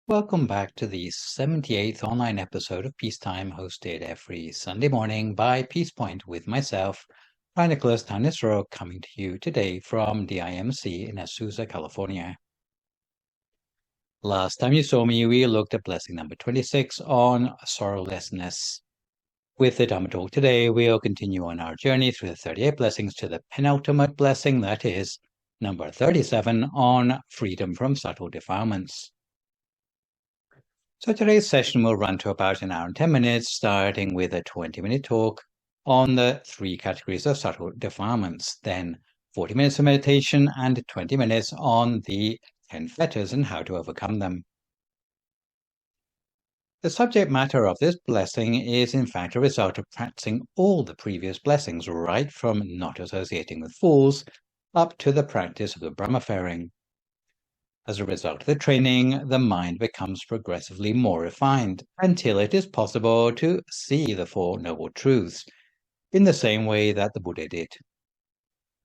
Welcome back to the 78th online episode of Peacetime, hosted every Sunday morning by Peace Point with myself, Phra Nicholas Thanissaro, coming to you today from DIMC in Azusa, California. Last time you saw me, we looked at blessing number 26 on sorrowlessness. With the Dhamma talk today, we'll continue on our journey through the 38 blessings to the penultimate blessing, that is, number 37 on freedom from subtle defilements. So today's session will run to about an hour and 10 minutes, starting with a 20-minute talk on the 3 categories of subtle defilements, then 40 minutes of meditation and 20 minutes on the 10 fetters and how to overcome them. The subject matter of this blessing is in fact a result of practicing all the previous blessings, right from not associating with fools up to the practice of the Brahmafaring. As a result of the training, the mind becomes progressively more refined until it is possible to see the Four Noble Truths in the same way that the Buddha did.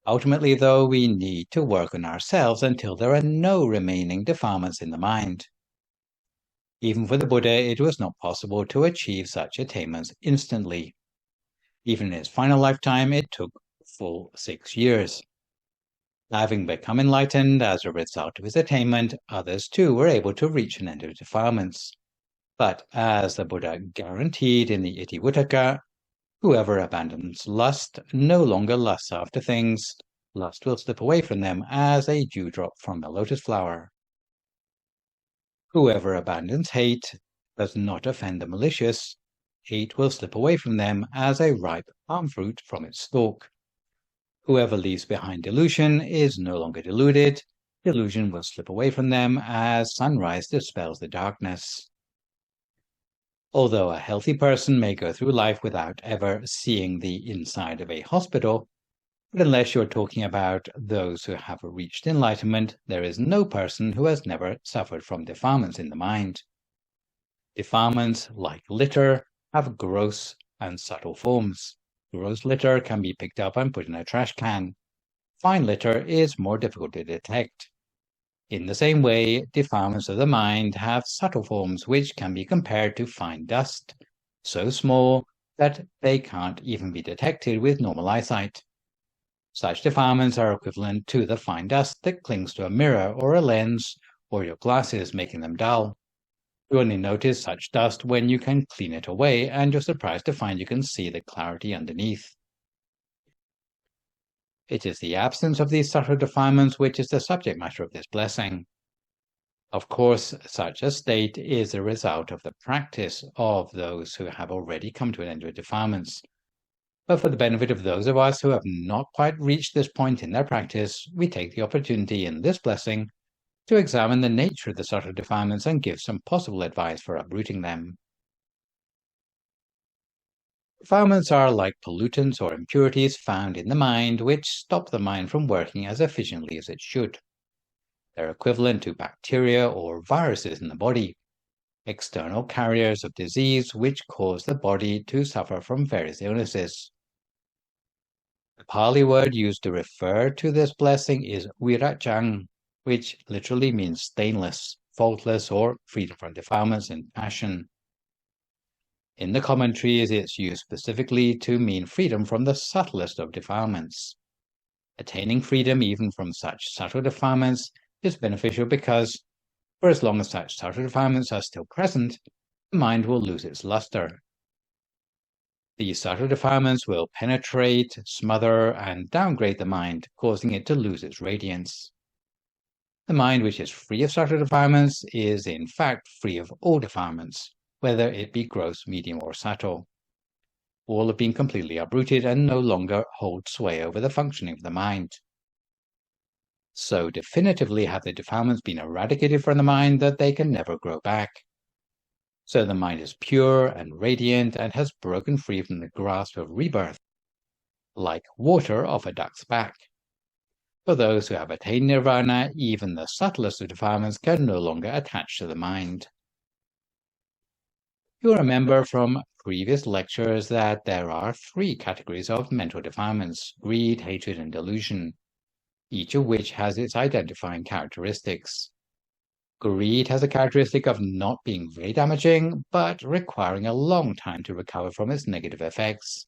Ultimately, though, we need to work on ourselves until there are no remaining defilements in the mind. Even for the Buddha, it was not possible to achieve such attainments instantly. Even in his final lifetime, it took a full 6 years. Having become enlightened as a result of his attainment, others too were able to reach an end of defilements. But as the Buddha guaranteed in the Jātaka, whoever abandons lust no longer lusts after things. Lust will slip away from them as a dewdrop from a lotus flower. Whoever abandons hate does not offend the malicious. Hate will slip away from them as a ripe palm fruit from its stalk. Whoever leaves behind delusion is no longer deluded. Delusion will slip away from them as sunrise dispels the darkness. Although a healthy person may go through life without ever seeing the inside of a hospital, but unless you're talking about those who have reached enlightenment, there is no person who has never suffered from defilements in the mind. Defilements, like litter, have gross and subtle forms. Gross litter can be picked up and put in a trash can. Fine litter is more difficult to detect. In the same way, defilements of the mind have subtle forms which can be compared to fine dust, so small that they can't even be detected with normal eyesight. Such defilements are equivalent to the fine dust that clings to a mirror or a lens or your glasses, making them dull. You only notice such dust when you can clean it away, and you're surprised to find you can see the clarity underneath. It is the absence of these subtle defilements which is the subject matter of this blessing. Of course, such a state is a result of the practice of those who have already come to an end with defilements. But for the benefit of those of us who have not quite reached this point in their practice, we take the opportunity in this blessing to examine the nature of the subtle defilements and give some possible advice for uprooting them. Defilements are like pollutants or impurities found in the mind which stop the mind from working as efficiently as it should. They're equivalent to bacteria or viruses in the body, external carriers of disease which cause the body to suffer from various illnesses. The Pali word used to refer to this blessing is virajang, which literally means stainless, faultless, or freedom from defilements and passion. In the commentaries, it's used specifically to mean freedom from the subtlest of defilements. Attaining freedom even from such subtle defilements is beneficial because, for as long as such subtle defilements are still present, the mind will lose its luster. These subtle defilements will penetrate, smother, and downgrade the mind, causing it to lose its radiance. The mind which is free of subtle defilements is in fact free of all defilements, whether it be gross, medium, or subtle. All have been completely uprooted and no longer hold sway over the functioning of the mind. So definitively have the defilements been eradicated from the mind that they can never grow back. So the mind is pure and radiant and has broken free from the grasp of rebirth, like water off a duck's back. For those who have attained nirvana, even the subtlest of defilements can no longer attach to the mind. You'll remember from previous lectures that there are 3 categories of mental defilements: greed, hatred, and delusion, each of which has its identifying characteristics. Greed has a characteristic of not being very damaging, but requiring a long time to recover from its negative effects.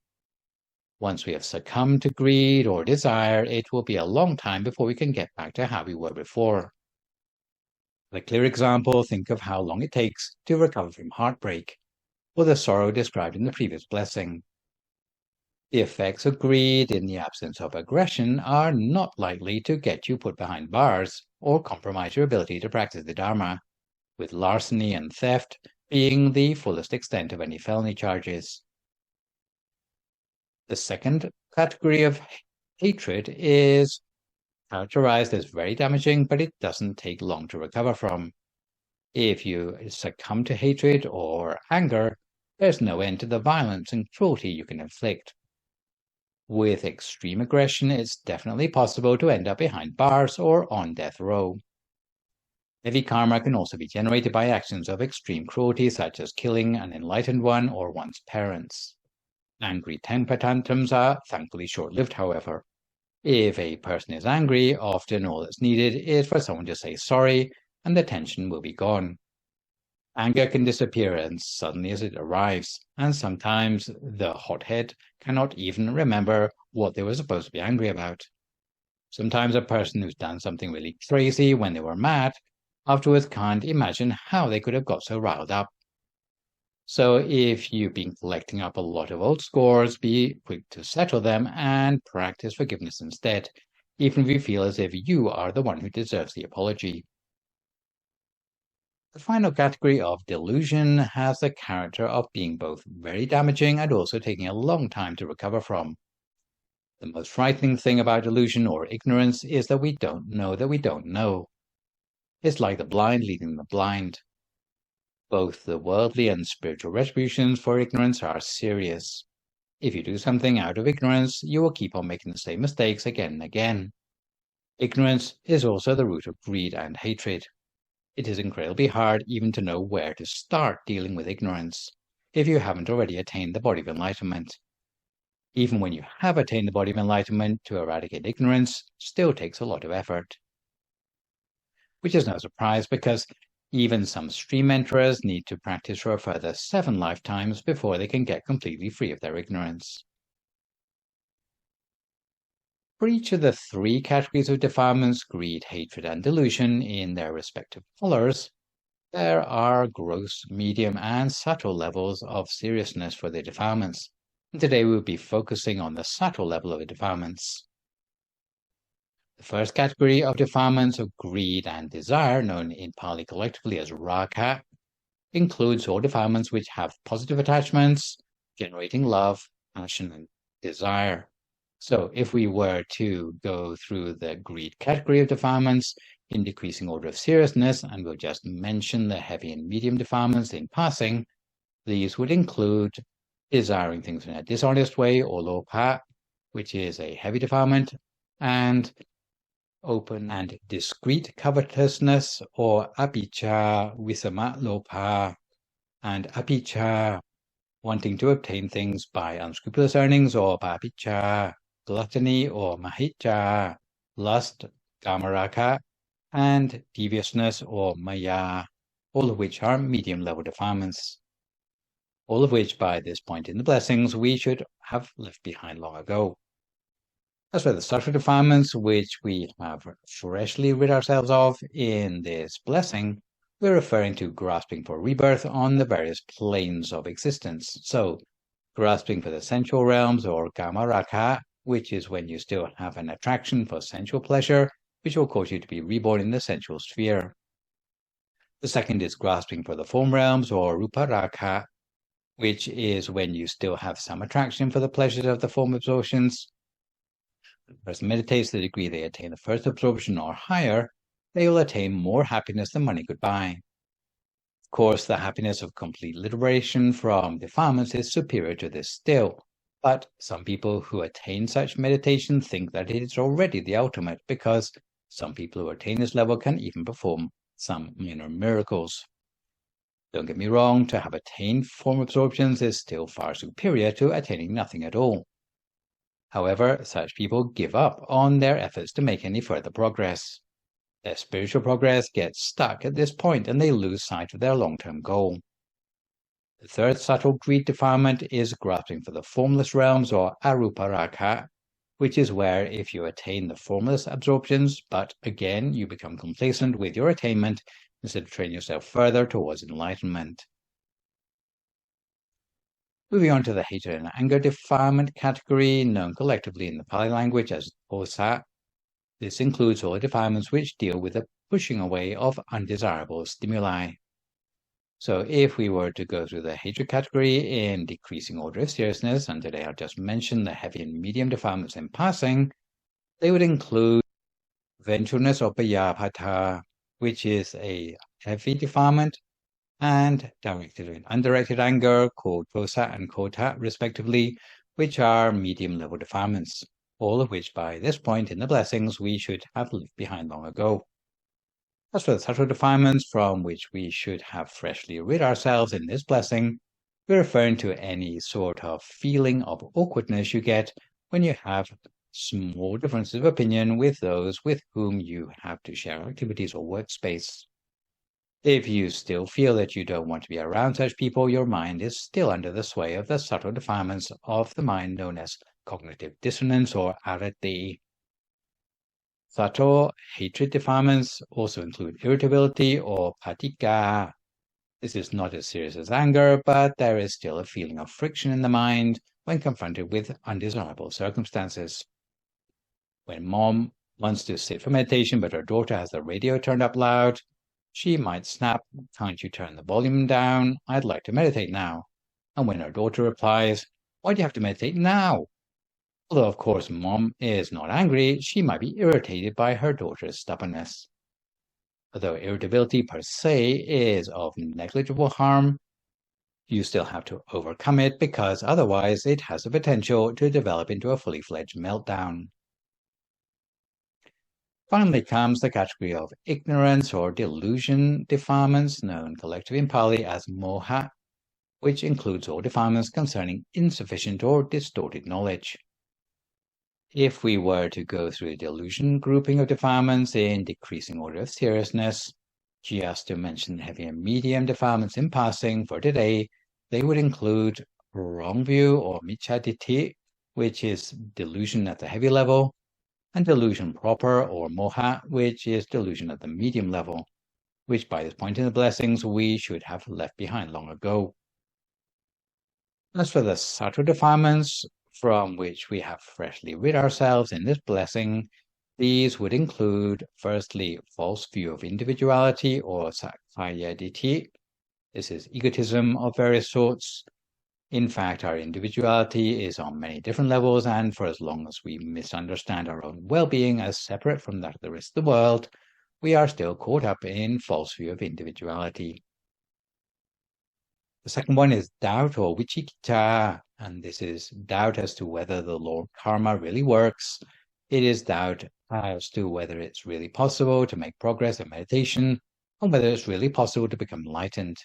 Once we have succumbed to greed or desire, it will be a long time before we can get back to how we were before. For a clear example, think of how long it takes to recover from heartbreak, or the sorrow described in the previous blessing. The effects of greed in the absence of aggression are not likely to get you put behind bars or compromise your ability to practice the Dharma, with larceny and theft being the fullest extent of any felony charges. The second category of hatred is characterized as very damaging, but it doesn't take long to recover from. If you succumb to hatred or anger, there's no end to the violence and cruelty you can inflict. With extreme aggression, it's definitely possible to end up behind bars or on death row. Heavy karma can also be generated by actions of extreme cruelty, such as killing an enlightened one or one's parents. Angry temper tantrums are thankfully short-lived, however. If a person is angry, often all that's needed is for someone to say sorry, and the tension will be gone. Anger can disappear as suddenly as it arrives, and sometimes the hothead cannot even remember what they were supposed to be angry about. Sometimes a person who's done something really crazy when they were mad afterwards can't imagine how they could have got so riled up. So if you've been collecting up a lot of old scores, be quick to settle them and practice forgiveness instead, even if you feel as if you are the one who deserves the apology. The final category of delusion has the character of being both very damaging and also taking a long time to recover from. The most frightening thing about delusion or ignorance is that we don't know that we don't know. It's like the blind leading the blind. Both the worldly and spiritual retributions for ignorance are serious. If you do something out of ignorance, you will keep on making the same mistakes again and again. Ignorance is also the root of greed and hatred. It is incredibly hard even to know where to start dealing with ignorance, if you haven't already attained the body of enlightenment. Even when you have attained the body of enlightenment, to eradicate ignorance still takes a lot of effort. Which is no surprise, because even some stream enterers need to practice for a further 7 lifetimes before they can get completely free of their ignorance. For each of the 3 categories of defilements, greed, hatred, and delusion, in their respective colors, there are gross, medium, and subtle levels of seriousness for the defilements. And today we'll be focusing on the subtle level of the defilements. The first category of defilements of greed and desire, known in Pali collectively as raga, includes all defilements which have positive attachments, generating love, passion, and desire. So if we were to go through the greed category of defilements in decreasing order of seriousness, and we'll just mention the heavy and medium defilements in passing, these would include desiring things in a dishonest way, or lobha, which is a heavy defilement, and open and discreet covetousness, or apicca visama lobha, and apicca, wanting to obtain things by unscrupulous earnings, or papicca, gluttony, or mahicca, lust, Kāma, and deviousness, or maya, all of which are medium-level defilements. All of which, by this point in the blessings, we should have left behind long ago. As for the subtle defilements, which we have freshly rid ourselves of in this blessing, we're referring to grasping for rebirth on the various planes of existence. So, grasping for the sensual realms, or Kāma, which is when you still have an attraction for sensual pleasure, which will cause you to be reborn in the sensual sphere. The second is grasping for the form realms, or Rupa, which is when you still have some attraction for the pleasures of the form absorptions. When the person meditates to the degree they attain the first absorption or higher, they will attain more happiness than money could buy. Of course, the happiness of complete liberation from defilements is superior to this still, but some people who attain such meditation think that it is already the ultimate, because some people who attain this level can even perform some minor miracles. Don't get me wrong, to have attained form absorptions is still far superior to attaining nothing at all. However, such people give up on their efforts to make any further progress. Their spiritual progress gets stuck at this point and they lose sight of their long-term goal. The third subtle greed defilement is grasping for the formless realms, or aruparaka, which is where if you attain the formless absorptions, but again you become complacent with your attainment instead of training yourself further towards enlightenment. Moving on to the hatred and anger defilement category, known collectively in the Pali language as dosa. This includes all defilements which deal with the pushing away of undesirable stimuli. So if we were to go through the hatred category in decreasing order of seriousness, and today I'll just mention the heavy and medium defilements in passing, they would include vengefulness or payapata, which is a heavy defilement, and directed and undirected anger, called dosa and kota, respectively, which are medium-level defilements, all of which by this point in the blessings we should have left behind long ago. As for the subtle defilements from which we should have freshly rid ourselves in this blessing, we're referring to any sort of feeling of awkwardness you get when you have small differences of opinion with those with whom you have to share activities or workspace. If you still feel that you don't want to be around such people, your mind is still under the sway of the subtle defilements of the mind known as cognitive dissonance or arati. Subtle hatred defilements also include irritability or patika. This is not as serious as anger, but there is still a feeling of friction in the mind when confronted with undesirable circumstances. When mom wants to sit for meditation, but her daughter has the radio turned up loud, she might snap, "Can't you turn the volume down? I'd like to meditate now." And when her daughter replies, "Why do you have to meditate now?" Although, of course, mom is not angry, she might be irritated by her daughter's stubbornness. Although irritability per se is of negligible harm, you still have to overcome it because otherwise it has the potential to develop into a fully fledged meltdown. Finally comes the category of ignorance or delusion defilements, known collectively in Pali as moha, which includes all defilements concerning insufficient or distorted knowledge. If we were to go through the delusion grouping of defilements in decreasing order of seriousness, just to mention heavy and medium defilements in passing for today, they would include wrong view or micchaditthi, which is delusion at the heavy level, and delusion proper or moha, which is delusion at the medium level, which by this point in the blessings we should have left behind long ago. As for the subtle defilements from which we have freshly rid ourselves in this blessing, these would include, firstly, false view of individuality or sakkaya ditthi. This is egotism of various sorts. In fact, our individuality is on many different levels, and for as long as we misunderstand our own well-being as separate from that of the rest of the world, we are still caught up in false view of individuality. The second one is doubt or vicikiccha, and this is doubt as to whether the law of karma really works. It is doubt as to whether it's really possible to make progress in meditation, and whether it's really possible to become enlightened.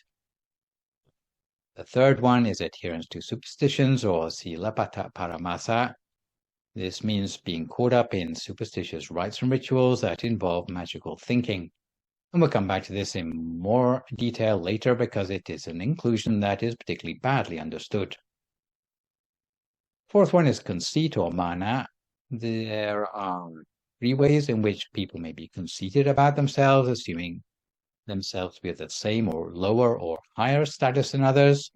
The third one is adherence to superstitions or silapata paramasa. This means being caught up in superstitious rites and rituals that involve magical thinking. And we'll come back to this in more detail later because it is an inclusion that is particularly badly understood. Fourth one is conceit or mana. There are 3 ways in which people may be conceited about themselves, assuming themselves to be at the same or lower or higher status than others.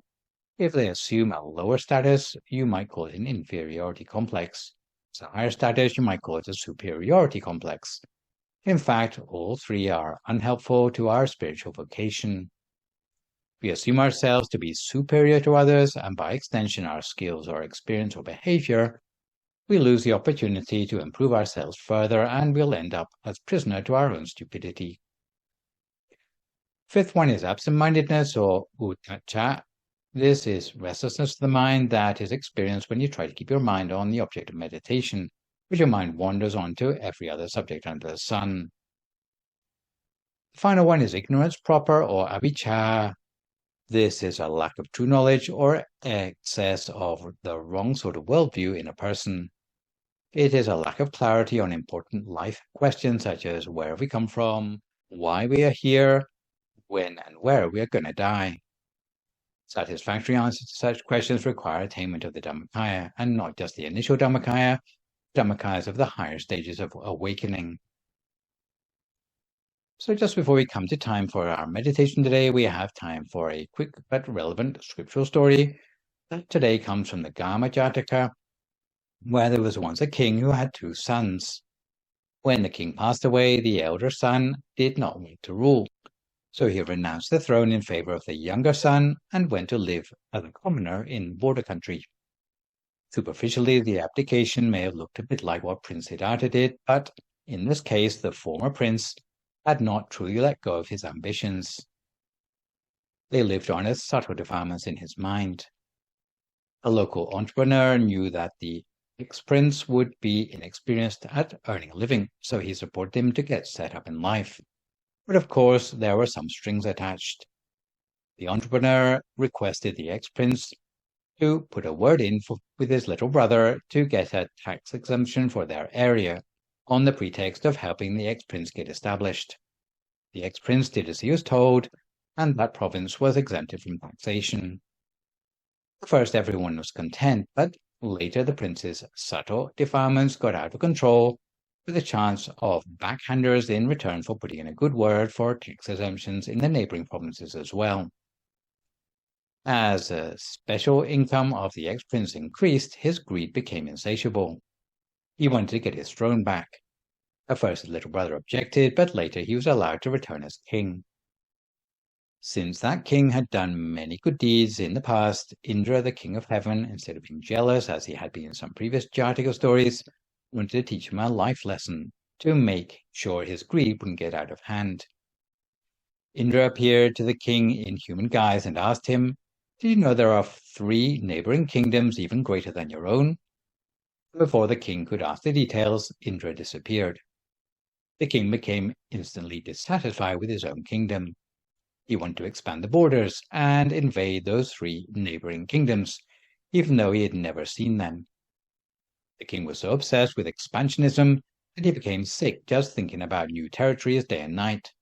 If they assume a lower status, you might call it an inferiority complex. If it's a higher status, you might call it a superiority complex. In fact, all 3 are unhelpful to our spiritual vocation. We assume ourselves to be superior to others, and by extension our skills or experience or behavior, we lose the opportunity to improve ourselves further, and we'll end up as prisoner to our own stupidity. Fifth one is absent-mindedness or uddhacca. This is restlessness of the mind that is experienced when you try to keep your mind on the object of meditation, but your mind wanders on to every other subject under the sun. The final one is ignorance proper or avijja. This is a lack of true knowledge or excess of the wrong sort of worldview in a person. It is a lack of clarity on important life questions such as where have we come from, why we are here, when and where we are going to die. Satisfactory answers to such questions require attainment of the Dhammakaya, and not just the initial Dhammakayas of the higher stages of awakening. So just before we come to time for our meditation today, we have time for a quick but relevant scriptural story that today comes from the Kāma Jātaka, where there was once a king who had 2 sons. When the king passed away, the elder son did not want to rule, so he renounced the throne in favor of the younger son and went to live as a commoner in border country. Superficially, the abdication may have looked a bit like what Prince Siddhartha did, but in this case, the former prince had not truly let go of his ambitions. They lived on as subtle defilements in his mind. A local entrepreneur knew that the ex-prince would be inexperienced at earning a living, so he supported him to get set up in life. But of course, there were some strings attached. The entrepreneur requested the ex-prince to put a word in with his little brother to get a tax exemption for their area, on the pretext of helping the ex-prince get established. The ex-prince did as he was told, and that province was exempted from taxation. At first everyone was content, but later the prince's subtle defilements got out of control, with a chance of backhanders in return for putting in a good word for tax exemptions in the neighboring provinces as well. As the special income of the ex-prince increased, his greed became insatiable. He wanted to get his throne back. At first his little brother objected, but later he was allowed to return as king. Since that king had done many good deeds in the past, Indra, the king of heaven, instead of being jealous as he had been in some previous Jātaka stories, wanted to teach him a life lesson to make sure his greed wouldn't get out of hand. Indra appeared to the king in human guise and asked him, "Do you know there are 3 neighboring kingdoms even greater than your own?" Before the king could ask the details, Indra disappeared. The king became instantly dissatisfied with his own kingdom. He wanted to expand the borders and invade those 3 neighboring kingdoms, even though he had never seen them. The king was so obsessed with expansionism that he became sick just thinking about new territories day and night.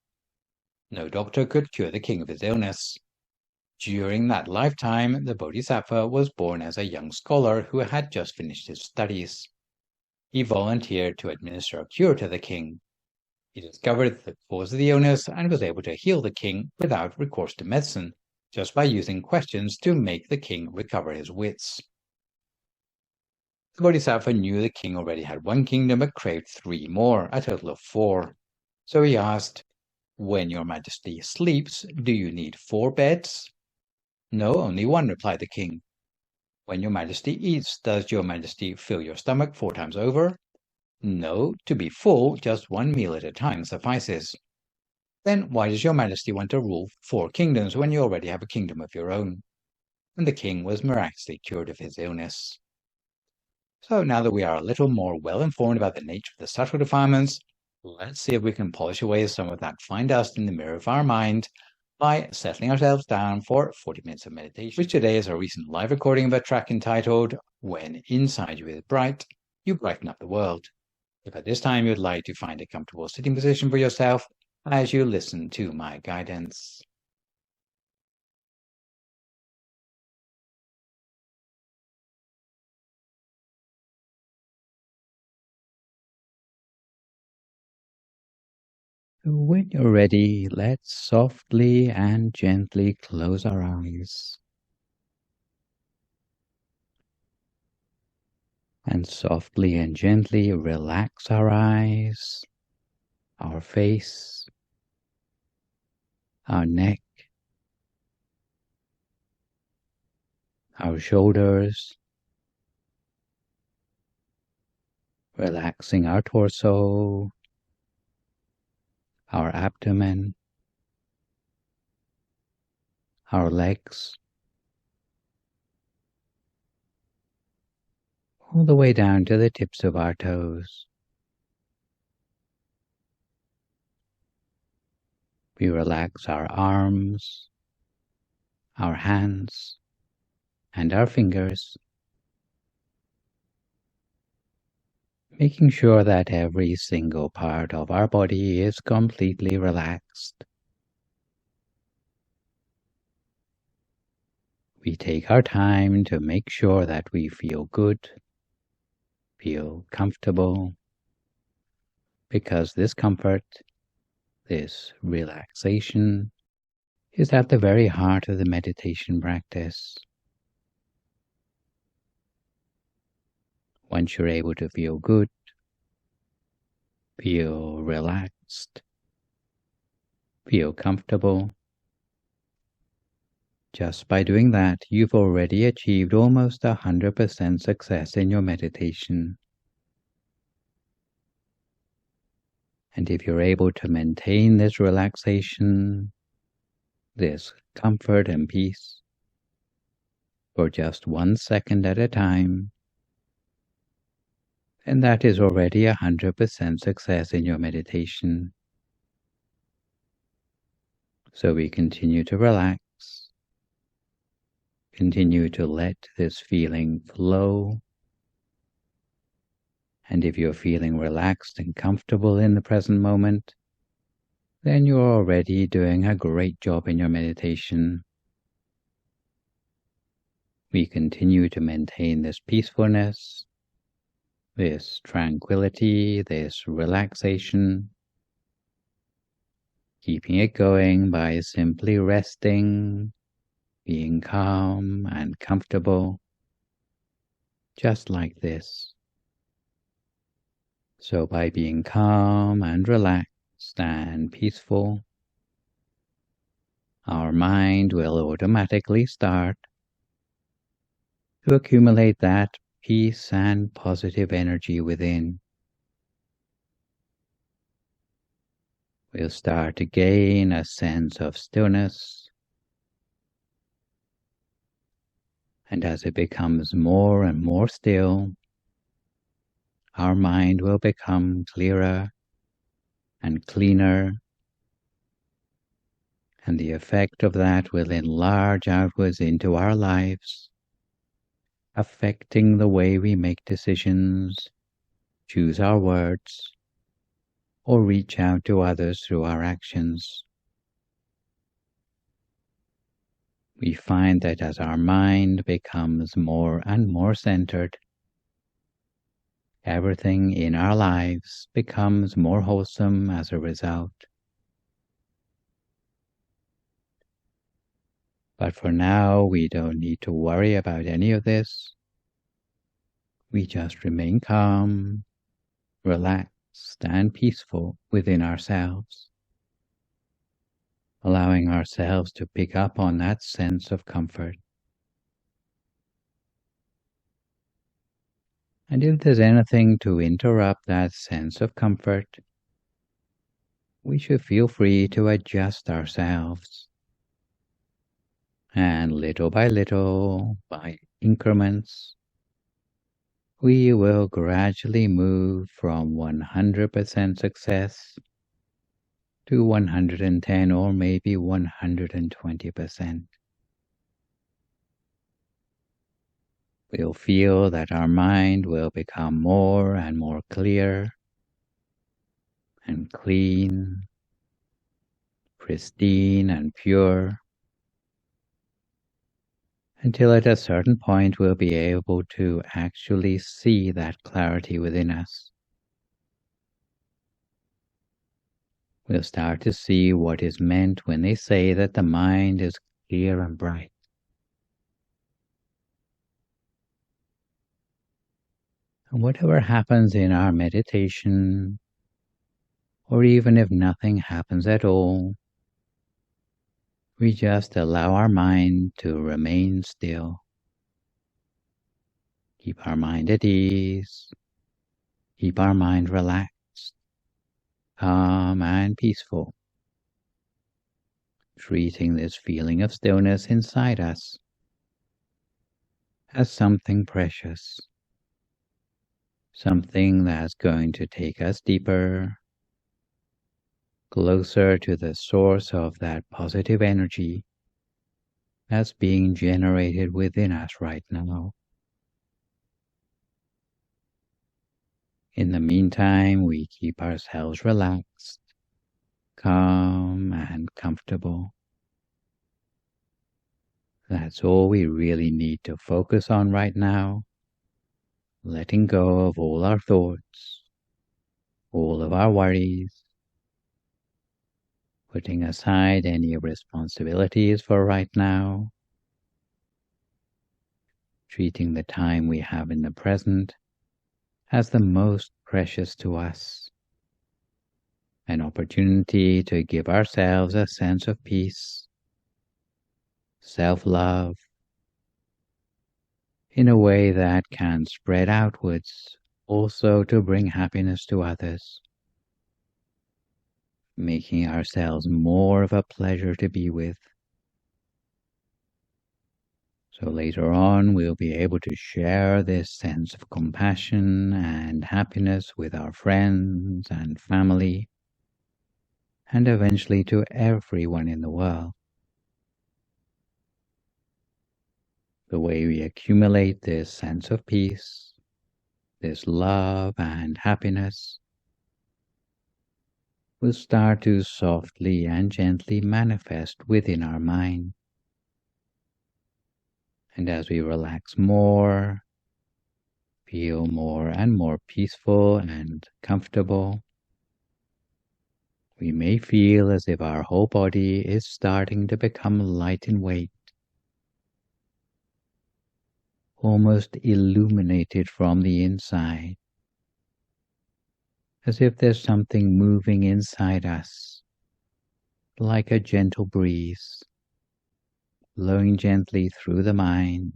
No doctor could cure the king of his illness. During that lifetime, the Bodhisattva was born as a young scholar who had just finished his studies. He volunteered to administer a cure to the king. He discovered the cause of the illness and was able to heal the king without recourse to medicine, just by using questions to make the king recover his wits. The Bodhisattva knew the king already had 1 kingdom but craved 3 more, a total of 4. So he asked, "When your majesty sleeps, do you need 4 beds?" "No, only 1, replied the king. "When your majesty eats, does your majesty fill your stomach 4 times over?" "No, to be full, just 1 meal at a time suffices." "Then why does your majesty want to rule 4 kingdoms when you already have a kingdom of your own?" And the king was miraculously cured of his illness. So now that we are a little more well-informed about the nature of the subtle defilements, let's see if we can polish away some of that fine dust in the mirror of our mind by settling ourselves down for 40 minutes of meditation, which today is a recent live recording of a track entitled "When Inside You is Bright, You Brighten Up the World." If at this time you'd like to find a comfortable sitting position for yourself as you listen to my guidance. When you're ready, let's softly and gently close our eyes. And softly and gently relax our eyes, our face, our neck, our shoulders, relaxing our torso, our abdomen, our legs, all the way down to the tips of our toes. We relax our arms, our hands, and our fingers. making sure that every single part of our body is completely relaxed. We take our time to make sure that we feel good, feel comfortable, because this comfort, this relaxation, is at the very heart of the meditation practice. Once you're able to feel good, feel relaxed, feel comfortable, just by doing that, you've already achieved almost 100% success in your meditation. And if you're able to maintain this relaxation, this comfort and peace, for just 1 second at a time, then that is already 100% success in your meditation. So we continue to relax, continue to let this feeling flow. And if you're feeling relaxed and comfortable in the present moment, then you're already doing a great job in your meditation. We continue to maintain this peacefulness, this tranquility, this relaxation, keeping it going by simply resting, being calm and comfortable, just like this. So by being calm and relaxed and peaceful, our mind will automatically start to accumulate that peace and positive energy within. We'll start to gain a sense of stillness, and as it becomes more and more still, our mind will become clearer and cleaner, and the effect of that will enlarge outwards into our lives, affecting the way we make decisions, choose our words, or reach out to others through our actions. We find that as our mind becomes more and more centered, everything in our lives becomes more wholesome as a result. But for now, we don't need to worry about any of this. We just remain calm, relaxed, and peaceful within ourselves, allowing ourselves to pick up on that sense of comfort. And if there's anything to interrupt that sense of comfort, we should feel free to adjust ourselves. And little by little, by increments, we will gradually move from 100% success to 110 or maybe 120%. We'll feel that our mind will become more and more clear and clean, pristine and pure, until at a certain point we'll be able to actually see that clarity within us. We'll start to see what is meant when they say that the mind is clear and bright. And whatever happens in our meditation, or even if nothing happens at all, we just allow our mind to remain still. Keep our mind at ease. Keep our mind relaxed, calm and peaceful. Treating this feeling of stillness inside us as something precious. Something that's going to take us deeper, closer to the source of that positive energy that's being generated within us right now. In the meantime, we keep ourselves relaxed, calm and comfortable. That's all we really need to focus on right now, letting go of all our thoughts, all of our worries, putting aside any responsibilities for right now, treating the time we have in the present as the most precious to us, an opportunity to give ourselves a sense of peace, self-love, in a way that can spread outwards also to bring happiness to others, making ourselves more of a pleasure to be with. So later on, we'll be able to share this sense of compassion and happiness with our friends and family, and eventually to everyone in the world. The way we accumulate this sense of peace, this love and happiness, will start to softly and gently manifest within our mind. And as we relax more, feel more and more peaceful and comfortable, we may feel as if our whole body is starting to become light in weight, almost illuminated from the inside, as if there's something moving inside us, like a gentle breeze, blowing gently through the mind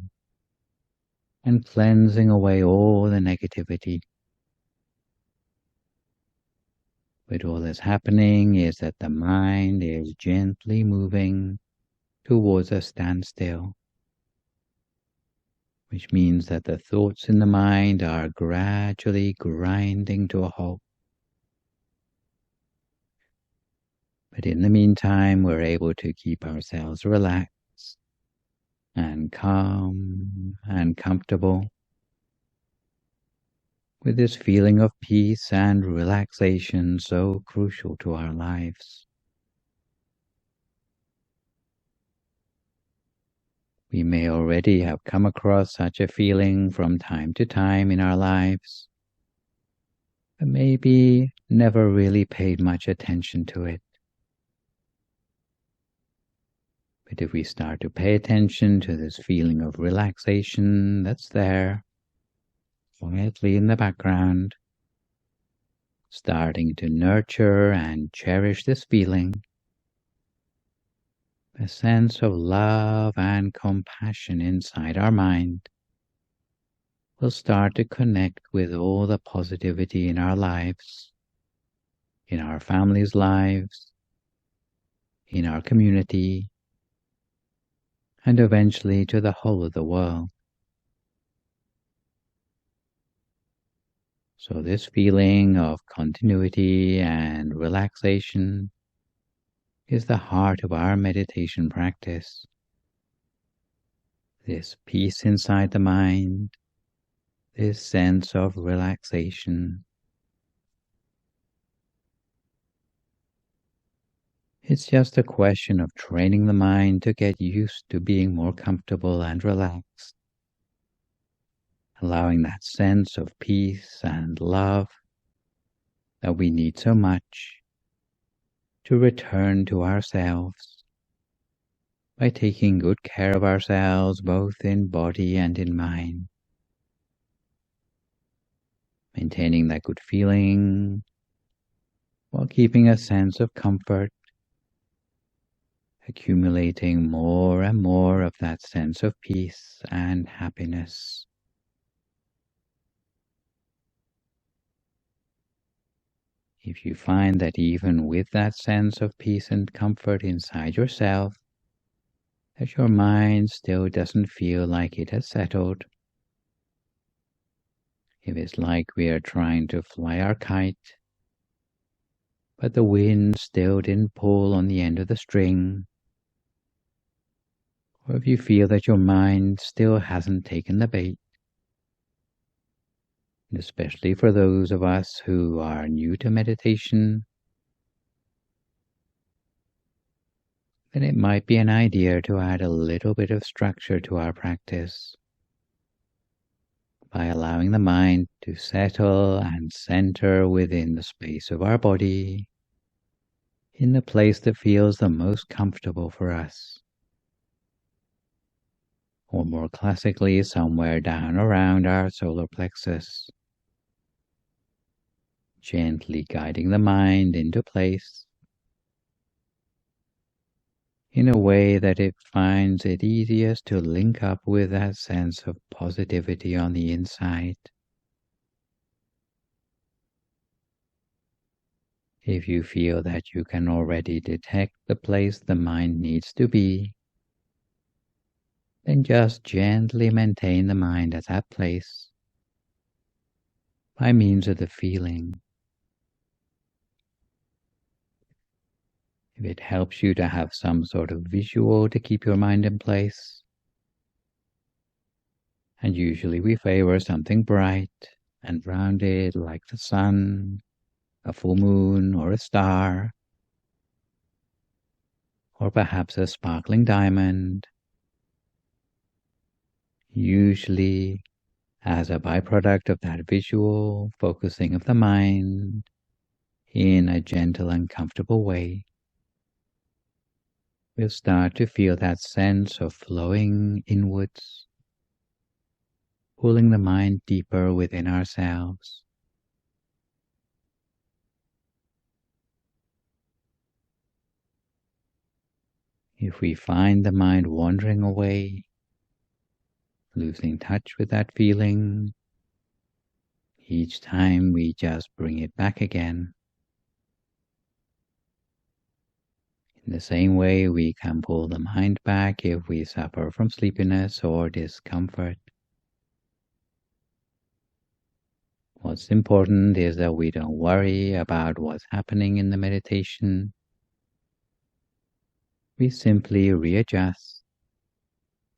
and cleansing away all the negativity. But all that's happening is that the mind is gently moving towards a standstill, which means that the thoughts in the mind are gradually grinding to a halt. But in the meantime, we're able to keep ourselves relaxed and calm and comfortable, with this feeling of peace and relaxation so crucial to our lives. We may already have come across such a feeling from time to time in our lives, but maybe never really paid much attention to it. But if we start to pay attention to this feeling of relaxation that's there, quietly in the background, starting to nurture and cherish this feeling, a sense of love and compassion inside our mind will start to connect with all the positivity in our lives, in our families' lives, in our community, and eventually to the whole of the world. So this feeling of continuity and relaxation is the heart of our meditation practice. This peace inside the mind, this sense of relaxation. It's just a question of training the mind to get used to being more comfortable and relaxed, allowing that sense of peace and love that we need so much to return to ourselves by taking good care of ourselves both in body and in mind, maintaining that good feeling while keeping a sense of comfort, accumulating more and more of that sense of peace and happiness. If you find that even with that sense of peace and comfort inside yourself, that your mind still doesn't feel like it has settled, if it's like we are trying to fly our kite, but the wind still didn't pull on the end of the string, or if you feel that your mind still hasn't taken the bait, And especially for those of us who are new to meditation, then it might be an idea to add a little bit of structure to our practice by allowing the mind to settle and center within the space of our body in the place that feels the most comfortable for us, or more classically, somewhere down around our solar plexus, gently guiding the mind into place in a way that it finds it easiest to link up with that sense of positivity on the inside. If you feel that you can already detect the place the mind needs to be, then just gently maintain the mind at that place by means of the feeling. If it helps you to have some sort of visual to keep your mind in place, and usually we favor something bright and rounded like the sun, a full moon or a star, or perhaps a sparkling diamond, usually as a byproduct of that visual focusing of the mind in a gentle and comfortable way. We'll start to feel that sense of flowing inwards, pulling the mind deeper within ourselves. If we find the mind wandering away, losing touch with that feeling, each time we just bring it back again. In the same way, we can pull the mind back if we suffer from sleepiness or discomfort. What's important is that we don't worry about what's happening in the meditation. We simply readjust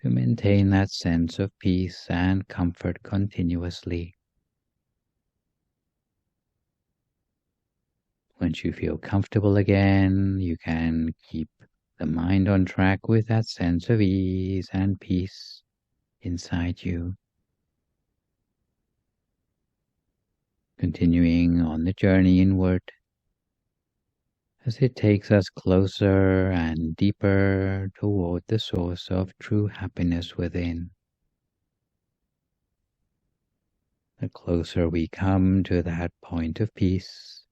to maintain that sense of peace and comfort continuously. Once you feel comfortable again, you can keep the mind on track with that sense of ease and peace inside you. Continuing on the journey inward as it takes us closer and deeper toward the source of true happiness within. The closer we come to that point of peace,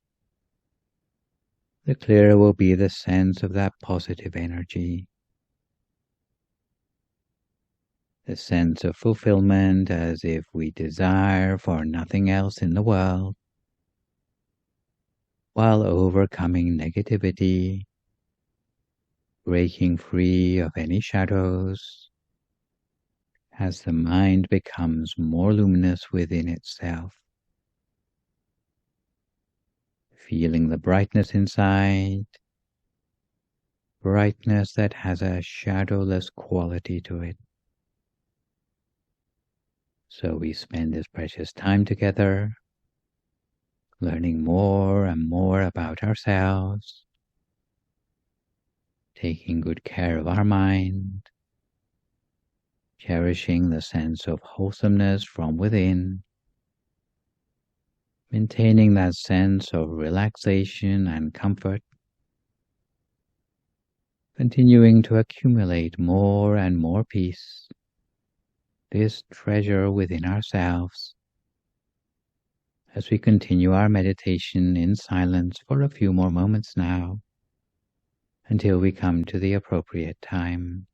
the clearer will be the sense of that positive energy, the sense of fulfillment as if we desire for nothing else in the world, while overcoming negativity, breaking free of any shadows, as the mind becomes more luminous within itself. Feeling the brightness inside, brightness that has a shadowless quality to it. So we spend this precious time together, learning more and more about ourselves, taking good care of our mind, cherishing the sense of wholesomeness from within, maintaining that sense of relaxation and comfort, continuing to accumulate more and more peace, this treasure within ourselves, as we continue our meditation in silence for a few more moments now, until we come to the appropriate time.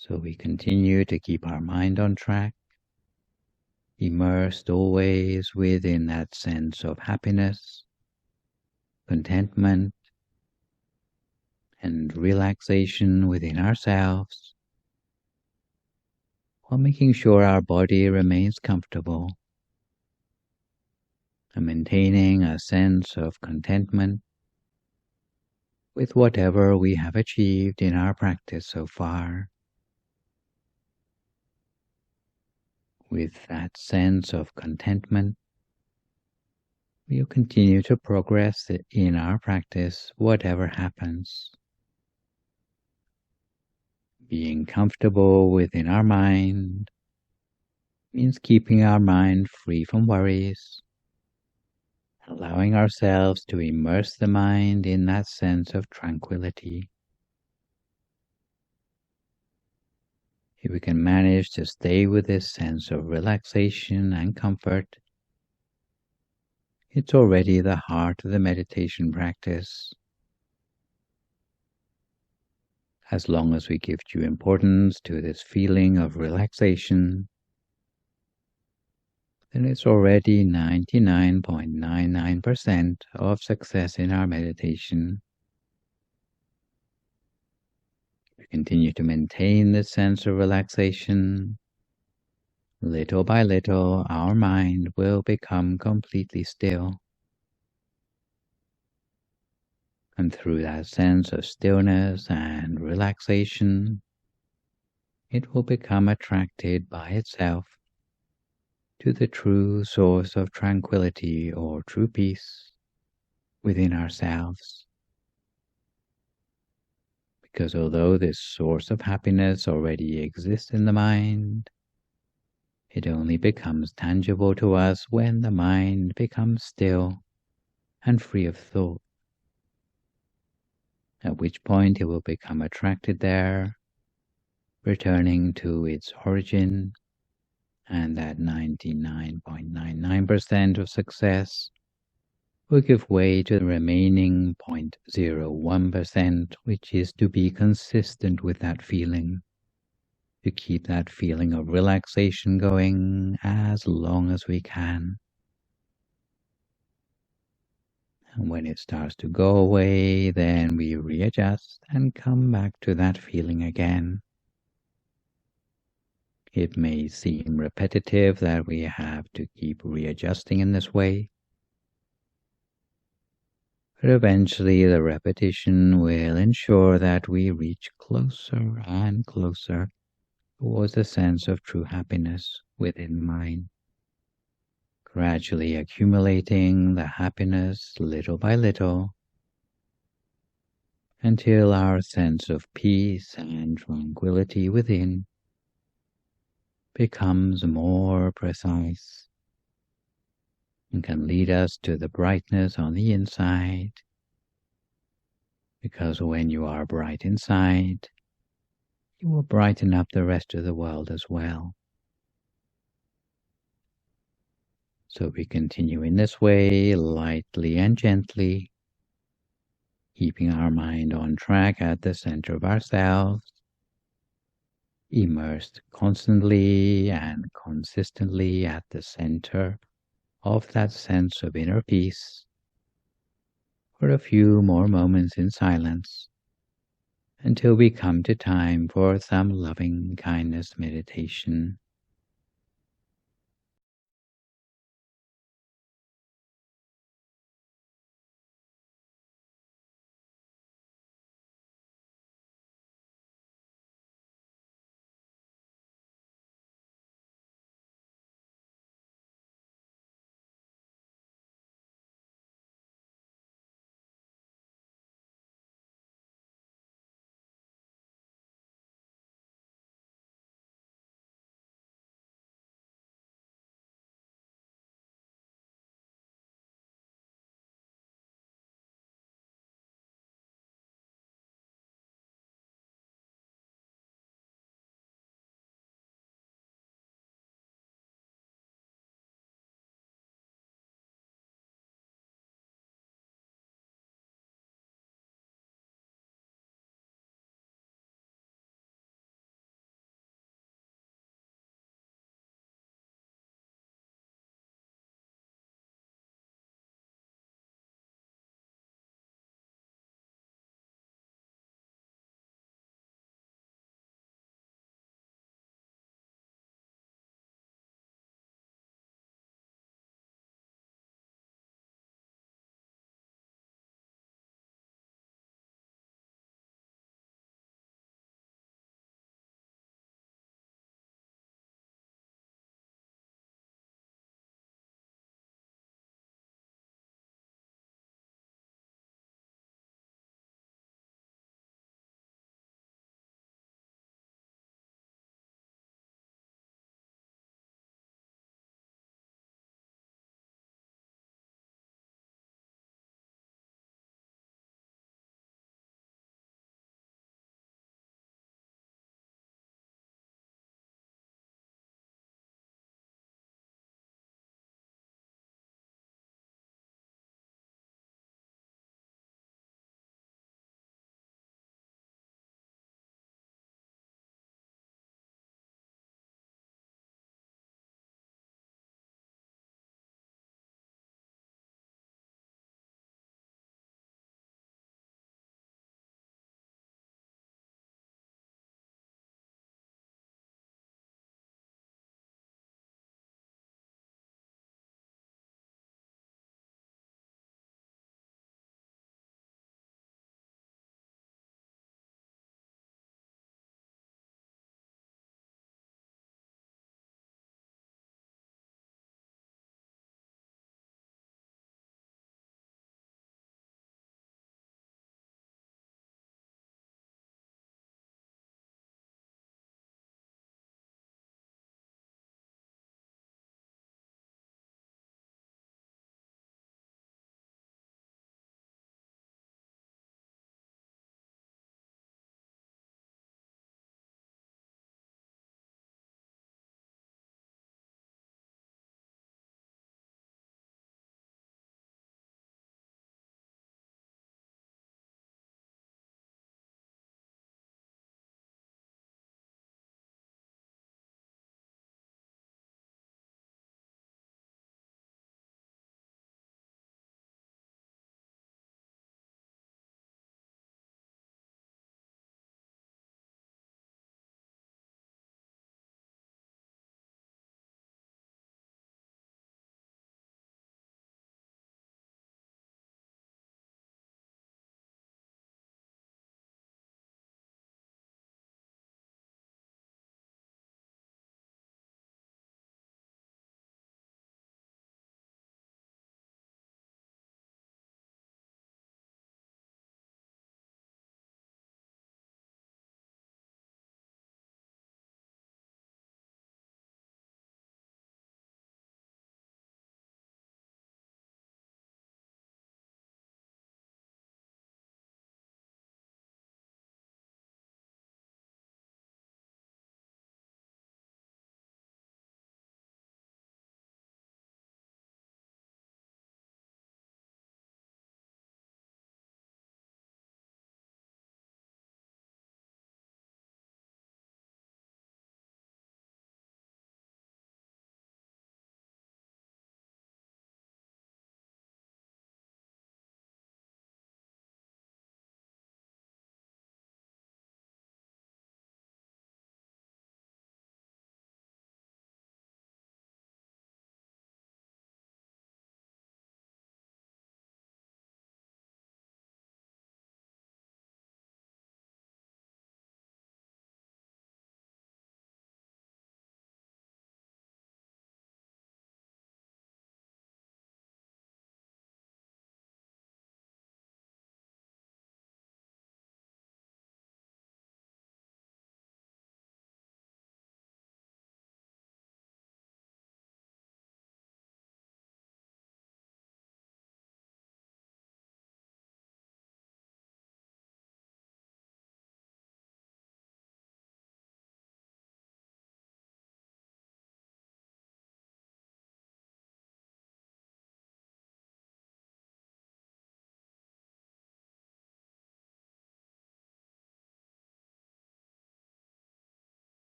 So we continue to keep our mind on track, immersed always within that sense of happiness, contentment, and relaxation within ourselves, while making sure our body remains comfortable and maintaining a sense of contentment with whatever we have achieved in our practice so far. With that sense of contentment, we'll continue to progress in our practice, whatever happens. Being comfortable within our mind means keeping our mind free from worries, allowing ourselves to immerse the mind in that sense of tranquility. If we can manage to stay with this sense of relaxation and comfort, it's already the heart of the meditation practice. As long as we give due importance to this feeling of relaxation, then it's already 99.99% of success in our meditation. We continue to maintain this sense of relaxation. Little by little, our mind will become completely still. And through that sense of stillness and relaxation, it will become attracted by itself to the true source of tranquility or true peace within ourselves. Because although this source of happiness already exists in the mind, it only becomes tangible to us when the mind becomes still and free of thought, at which point it will become attracted there, returning to its origin, and that 99.99% of success will give way to the remaining 0.01%, which is to be consistent with that feeling, to keep that feeling of relaxation going as long as we can. And when it starts to go away, then we readjust and come back to that feeling again. It may seem repetitive that we have to keep readjusting in this way, but eventually the repetition will ensure that we reach closer and closer towards a sense of true happiness within mind, gradually accumulating the happiness little by little until our sense of peace and tranquility within becomes more precise and can lead us to the brightness on the inside. Because when you are bright inside, you will brighten up the rest of the world as well. So we continue in this way, lightly and gently, keeping our mind on track at the center of ourselves, immersed constantly and consistently at the center of that sense of inner peace, for a few more moments in silence, until we come to time for some loving kindness meditation.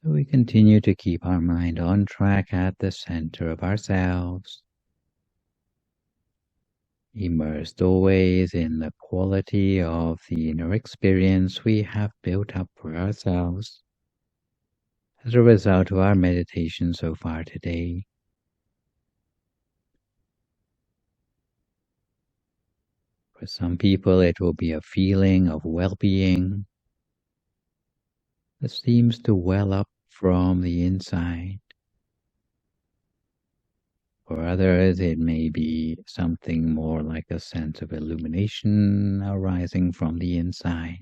So we continue to keep our mind on track at the center of ourselves, immersed always in the quality of the inner experience we have built up for ourselves as a result of our meditation so far today. For some people, it will be a feeling of well-being that seems to well up from the inside. For others, it may be something more like a sense of illumination arising from the inside.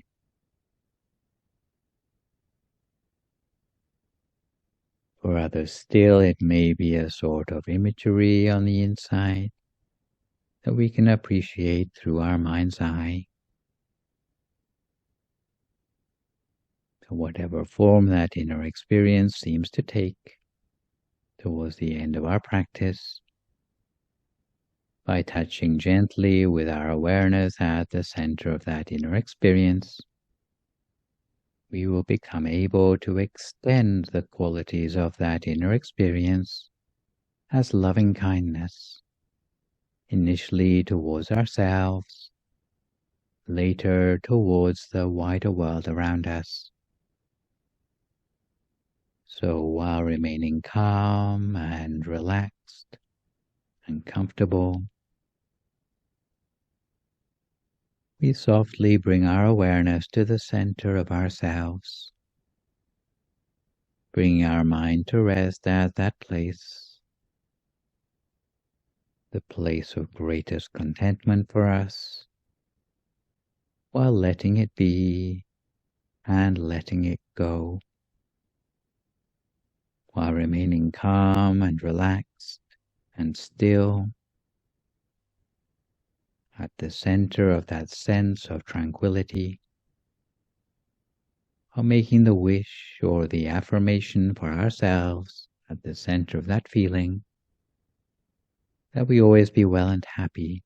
For others still, it may be a sort of imagery on the inside that we can appreciate through our mind's eye. So whatever form that inner experience seems to take towards the end of our practice, by touching gently with our awareness at the center of that inner experience, we will become able to extend the qualities of that inner experience as loving kindness, initially towards ourselves, later towards the wider world around us. So while remaining calm and relaxed and comfortable, we softly bring our awareness to the center of ourselves, bringing our mind to rest at that place, the place of greatest contentment for us, while letting it be and letting it go, while remaining calm and relaxed and still at the center of that sense of tranquility, or making the wish or the affirmation for ourselves at the center of that feeling that we always be well and happy,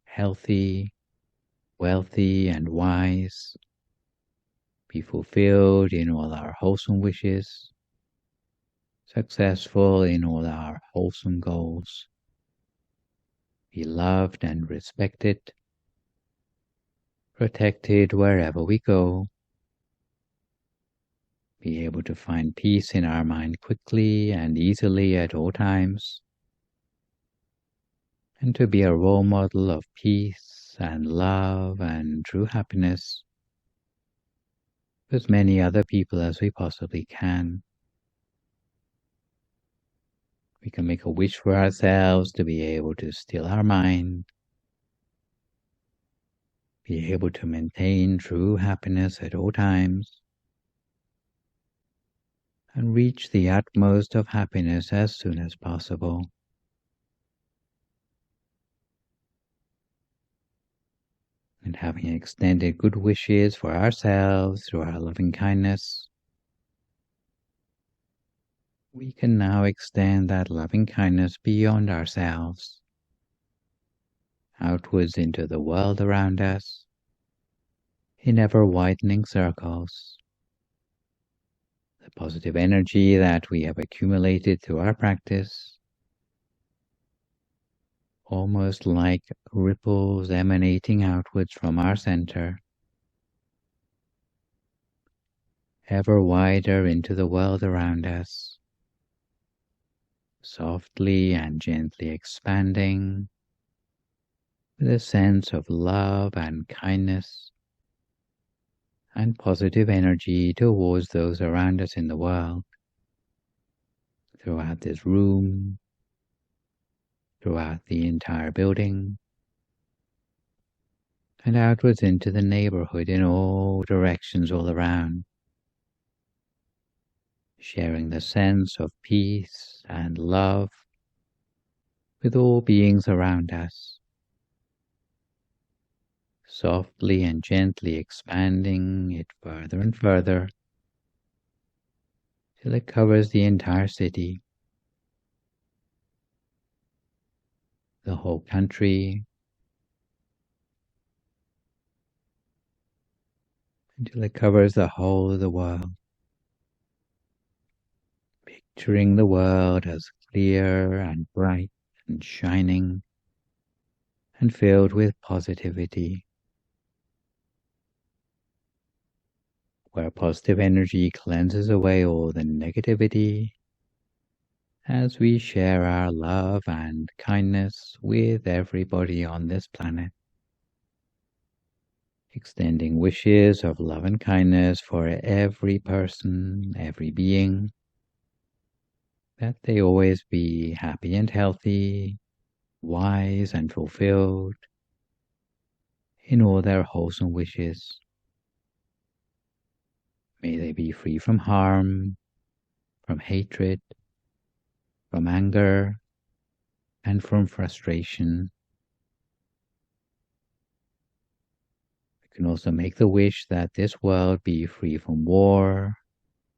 healthy, wealthy and wise, be fulfilled in all our wholesome wishes, successful in all our wholesome goals, be loved and respected, protected wherever we go, be able to find peace in our mind quickly and easily at all times, and to be a role model of peace and love and true happiness for as many other people as we possibly can. We can make a wish for ourselves to be able to still our mind, be able to maintain true happiness at all times, and reach the utmost of happiness as soon as possible. And having extended good wishes for ourselves through our loving kindness, we can now extend that loving kindness beyond ourselves, outwards into the world around us, in ever-widening circles. The positive energy that we have accumulated through our practice, almost like ripples emanating outwards from our center, ever wider into the world around us, softly and gently expanding with a sense of love and kindness and positive energy towards those around us in the world, throughout this room, throughout the entire building, and outwards into the neighborhood in all directions all around, sharing the sense of peace and love with all beings around us, softly and gently expanding it further and further till it covers the entire city, the whole country, until it covers the whole of the world. picturing the world as clear and bright and shining and filled with positivity, where positive energy cleanses away all the negativity as we share our love and kindness with everybody on this planet, extending wishes of love and kindness for every person, every being, that they always be happy and healthy, wise and fulfilled in all their wholesome wishes. May they be free from harm, from hatred, from anger, and from frustration. We can also make the wish that this world be free from war,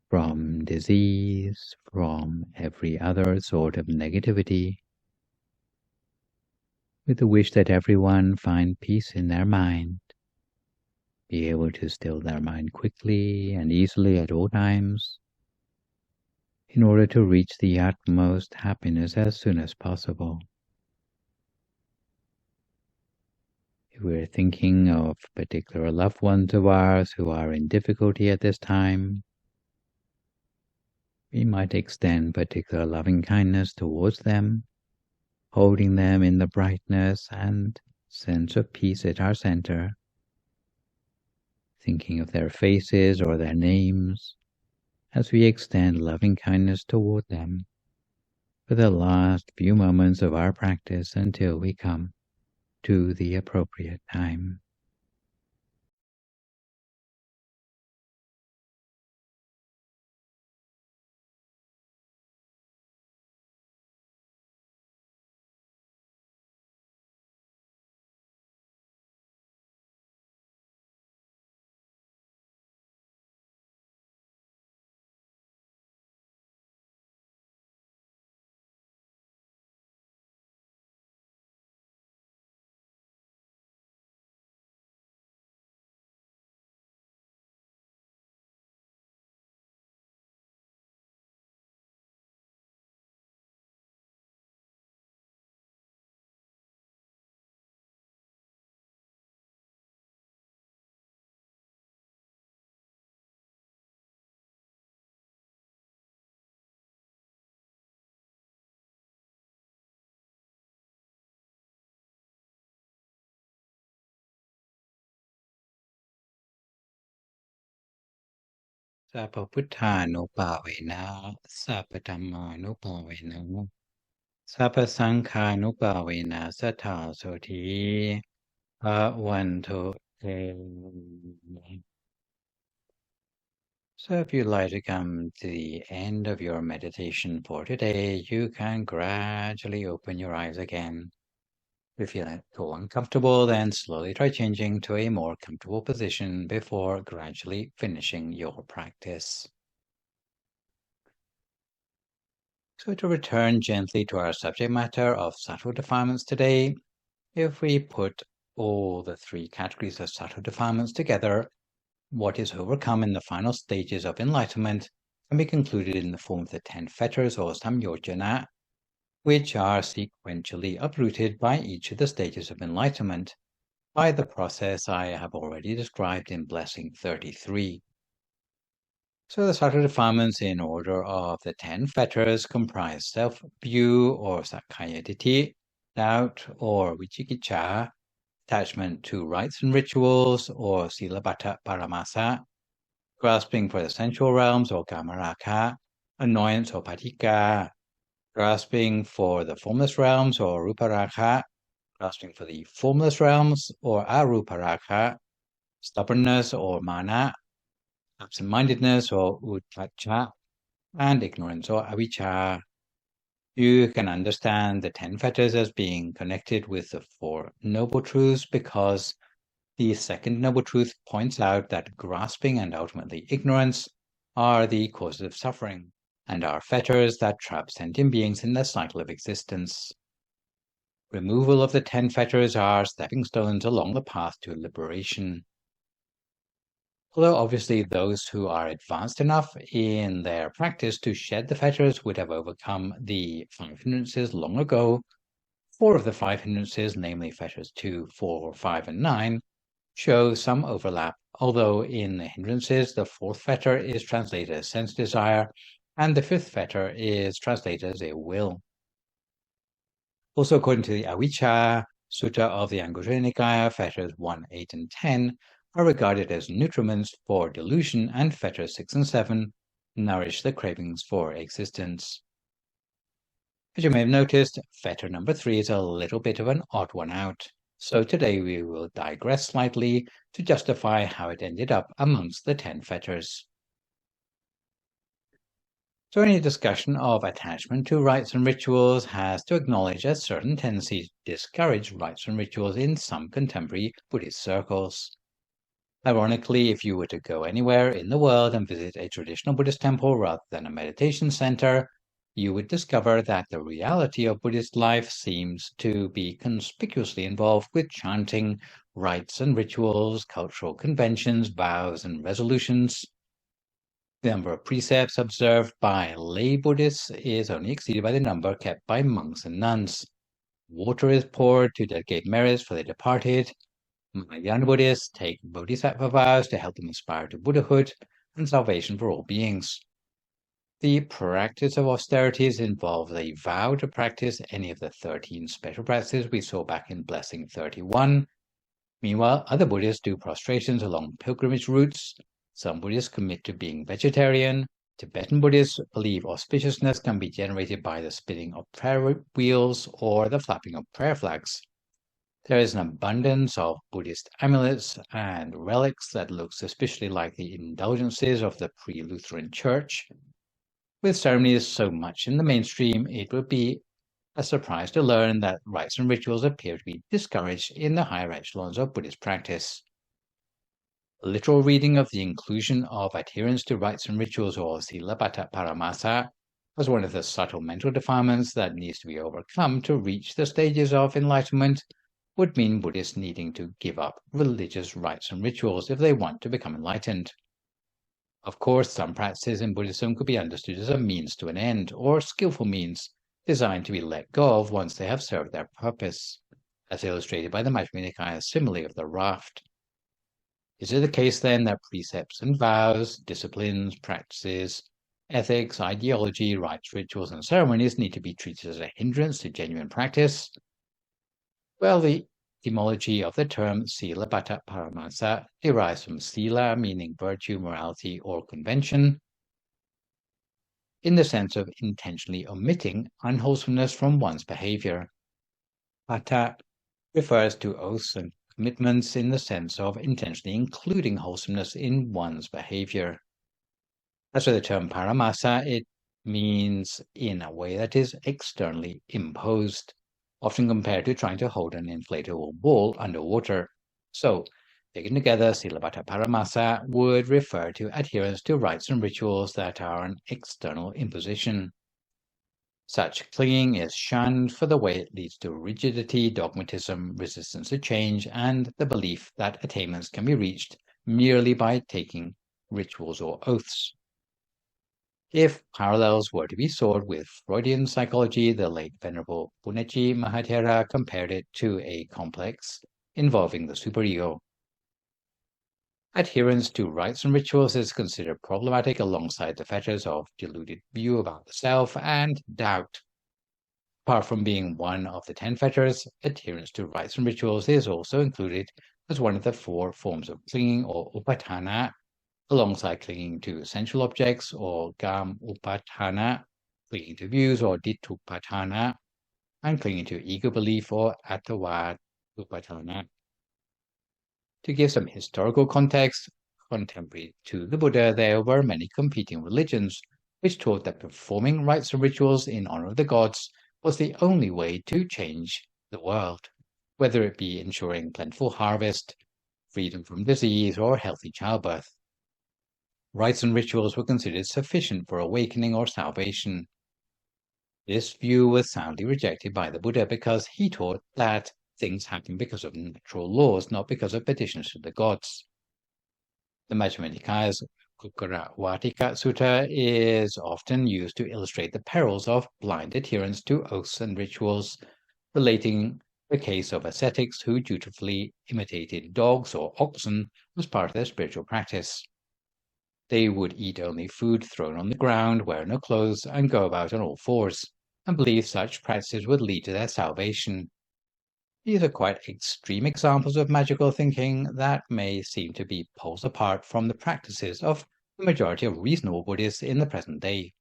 from disease, from every other sort of negativity, with the wish that everyone find peace in their mind, be able to still their mind quickly and easily at all times, in order to reach the utmost happiness as soon as possible. If we're thinking of particular loved ones of ours who are in difficulty at this time, we might extend particular loving kindness towards them, holding them in the brightness and sense of peace at our center, thinking of their faces or their names as we extend loving kindness toward them for the last few moments of our practice until we come to the appropriate time. Sapa Buddhanupavena, Sapa Dhammanupavena, Sapa Sankhanupavena, Sattha Soti, Bhavantu Te. So if you'd like to come to the end of your meditation for today, you can gradually open your eyes again. If you feel uncomfortable, then slowly try changing to a more comfortable position before gradually finishing your practice. So to return gently to our subject matter of subtle defilements today, if we put all the three categories of subtle defilements together, what is overcome in the final stages of enlightenment can be concluded in the form of the 10 fetters or samyojana, which are sequentially uprooted by each of the stages of enlightenment by the process I have already described in Blessing 33. So the subtle defilements in order of the 10 fetters comprise self-view or sakkaya ditthi, doubt or vicikicca, attachment to rites and rituals or silabbata paramasa, grasping for the sensual realms or kamaraka, annoyance or patika, grasping for the formless realms or ruparaka, grasping for the formless realms or aruparaka, stubbornness or mana, absent-mindedness or uddhacca, and ignorance or avijja. You can understand the 10 fetters as being connected with the 4 noble truths because the second noble truth points out that grasping and ultimately ignorance are the causes of suffering and are fetters that trap sentient beings in the cycle of existence. Removal of the 10 fetters are stepping stones along the path to liberation. Although obviously those who are advanced enough in their practice to shed the fetters would have overcome the 5 hindrances long ago, 4 of the 5 hindrances, namely fetters 2, 4, 5, and 9, show some overlap, although in the hindrances the 4th fetter is translated as sense desire, and the 5th fetter is translated as ill will. Also, according to the Avijja Sutta of the Anguttara Nikaya, fetters 1, 8, and 10 are regarded as nutriments for delusion, and fetters 6 and 7 nourish the cravings for existence. As you may have noticed, fetter number 3 is a little bit of an odd one out. So today we will digress slightly to justify how it ended up amongst the 10 fetters. So any discussion of attachment to rites and rituals has to acknowledge a certain tendency to discourage rites and rituals in some contemporary Buddhist circles. Ironically, if you were to go anywhere in the world and visit a traditional Buddhist temple rather than a meditation center, you would discover that the reality of Buddhist life seems to be conspicuously involved with chanting, rites and rituals, cultural conventions, vows and resolutions. The number of precepts observed by lay Buddhists is only exceeded by the number kept by monks and nuns. Water is poured to dedicate merits for the departed. Mahayana Buddhists take bodhisattva vows to help them aspire to Buddhahood and salvation for all beings. The practice of austerities involves a vow to practice any of the 13 special practices we saw back in Blessing 31. Meanwhile, other Buddhists do prostrations along pilgrimage routes. Some Buddhists commit to being vegetarian. Tibetan Buddhists believe auspiciousness can be generated by the spinning of prayer wheels or the flapping of prayer flags. There is an abundance of Buddhist amulets and relics that look suspiciously like the indulgences of the pre-Lutheran Church. With ceremonies so much in the mainstream, it would be a surprise to learn that rites and rituals appear to be discouraged in the higher echelons of Buddhist practice. A literal reading of the inclusion of adherence to rites and rituals, or Silabbata Paramasa, as one of the subtle mental defilements that needs to be overcome to reach the stages of enlightenment, would mean Buddhists needing to give up religious rites and rituals if they want to become enlightened. Of course, some practices in Buddhism could be understood as a means to an end, or skillful means, designed to be let go of once they have served their purpose, as illustrated by the Majjhima Nikaya simile of the raft. Is it the case then that precepts and vows, disciplines, practices, ethics, ideology, rites, rituals, and ceremonies need to be treated as a hindrance to genuine practice? Well, the etymology of the term Silabbata Paramasa derives from sila, meaning virtue, morality, or convention, in the sense of intentionally omitting unwholesomeness from one's behavior. Pata refers to oaths and commitments in the sense of intentionally including wholesomeness in one's behavior. As for the term paramasa, it means in a way that is externally imposed, often compared to trying to hold an inflatable ball underwater. So, taken together, Silabbata Paramasa would refer to adherence to rites and rituals that are an external imposition. Such clinging is shunned for the way it leads to rigidity, dogmatism, resistance to change, and the belief that attainments can be reached merely by taking rituals or oaths. If parallels were to be sought with Freudian psychology, the late Venerable Punnaji Mahathera compared it to a complex involving the superego. Adherence to rites and rituals is considered problematic alongside the fetters of deluded view about the self and doubt. Apart from being one of the 10 fetters, adherence to rites and rituals is also included as one of the 4 forms of clinging, or upatthana, alongside clinging to essential objects, or gam upatthana, clinging to views, or ditthupatthana, and clinging to ego belief, or attavad upatthana. To give some historical context, contemporary to the Buddha, there were many competing religions which taught that performing rites and rituals in honor of the gods was the only way to change the world, whether it be ensuring plentiful harvest, freedom from disease, or healthy childbirth. Rites and rituals were considered sufficient for awakening or salvation. This view was soundly rejected by the Buddha because he taught that things happen because of natural laws, not because of petitions to the gods. The Majjhima Nikaya's Kukarawatika Sutta is often used to illustrate the perils of blind adherence to oaths and rituals, relating the case of ascetics who dutifully imitated dogs or oxen as part of their spiritual practice. They would eat only food thrown on the ground, wear no clothes, and go about on all fours, and believe such practices would lead to their salvation. These are quite extreme examples of magical thinking that may seem to be poles apart from the practices of the majority of reasonable Buddhists in the present day.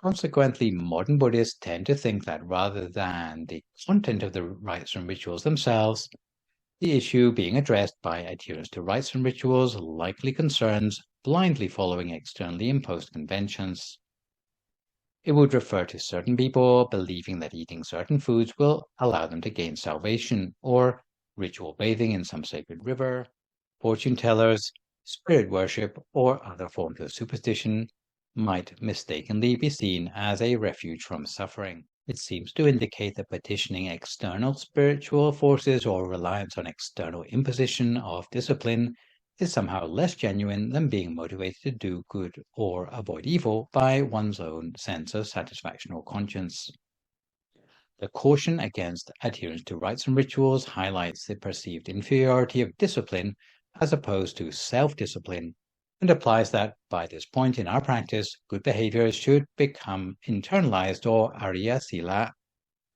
Consequently, modern Buddhists tend to think that rather than the content of the rites and rituals themselves, the issue being addressed by adherence to rites and rituals likely concerns blindly following externally imposed conventions. It would refer to certain people believing that eating certain foods will allow them to gain salvation, or ritual bathing in some sacred river, fortune tellers, spirit worship, or other forms of superstition might mistakenly be seen as a refuge from suffering. It seems to indicate that petitioning external spiritual forces or reliance on external imposition of discipline is somehow less genuine than being motivated to do good or avoid evil by one's own sense of satisfaction or conscience. The caution against adherence to rites and rituals highlights the perceived inferiority of discipline as opposed to self-discipline, and applies that by this point in our practice, good behaviors should become internalized or Arya Sila,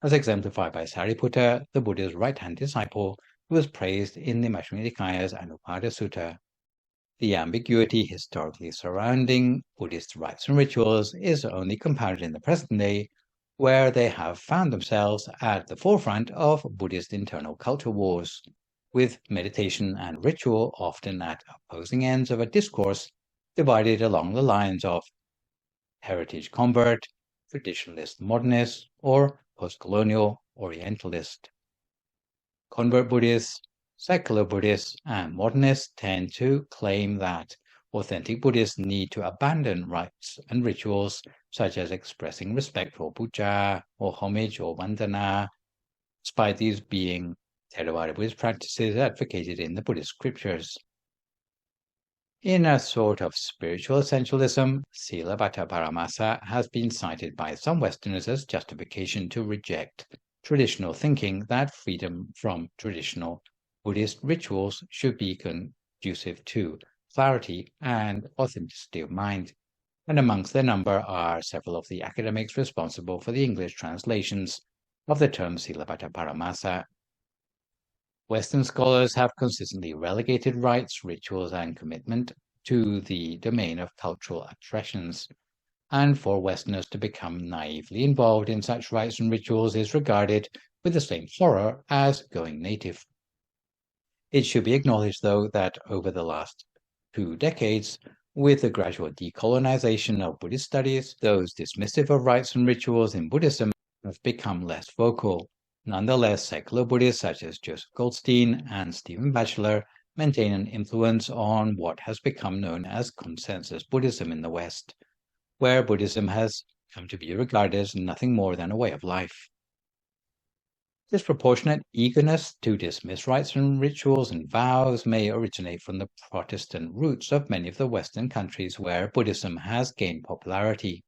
as exemplified by Sariputta, the Buddha's right-hand disciple, who was praised in the Majjhima Nikaya's Anupada Sutta. The ambiguity historically surrounding Buddhist rites and rituals is only compounded in the present day, where they have found themselves at the forefront of Buddhist internal culture wars, with meditation and ritual often at opposing ends of a discourse divided along the lines of heritage convert, traditionalist modernist, or post-colonial orientalist. Convert Buddhists, secular Buddhists, and modernists tend to claim that authentic Buddhists need to abandon rites and rituals such as expressing respect for puja or homage or vandana, despite these being Theravada Buddhist practices advocated in the Buddhist scriptures. In a sort of spiritual essentialism, Silabbata Paramasa has been cited by some Westerners as justification to reject traditional thinking that freedom from traditional Buddhist rituals should be conducive to clarity and authenticity of mind, and amongst their number are several of the academics responsible for the English translations of the term Silabbata Paramasa. Western scholars have consistently relegated rites, rituals, and commitment to the domain of cultural expressions, and for Westerners to become naively involved in such rites and rituals is regarded with the same horror as going native. It should be acknowledged, though, that over the last 2 decades, with the gradual decolonization of Buddhist studies, those dismissive of rites and rituals in Buddhism have become less vocal. Nonetheless, secular Buddhists such as Joseph Goldstein and Stephen Batchelor maintain an influence on what has become known as consensus Buddhism in the West, where Buddhism has come to be regarded as nothing more than a way of life. Disproportionate eagerness to dismiss rites and rituals and vows may originate from the Protestant roots of many of the Western countries where Buddhism has gained popularity.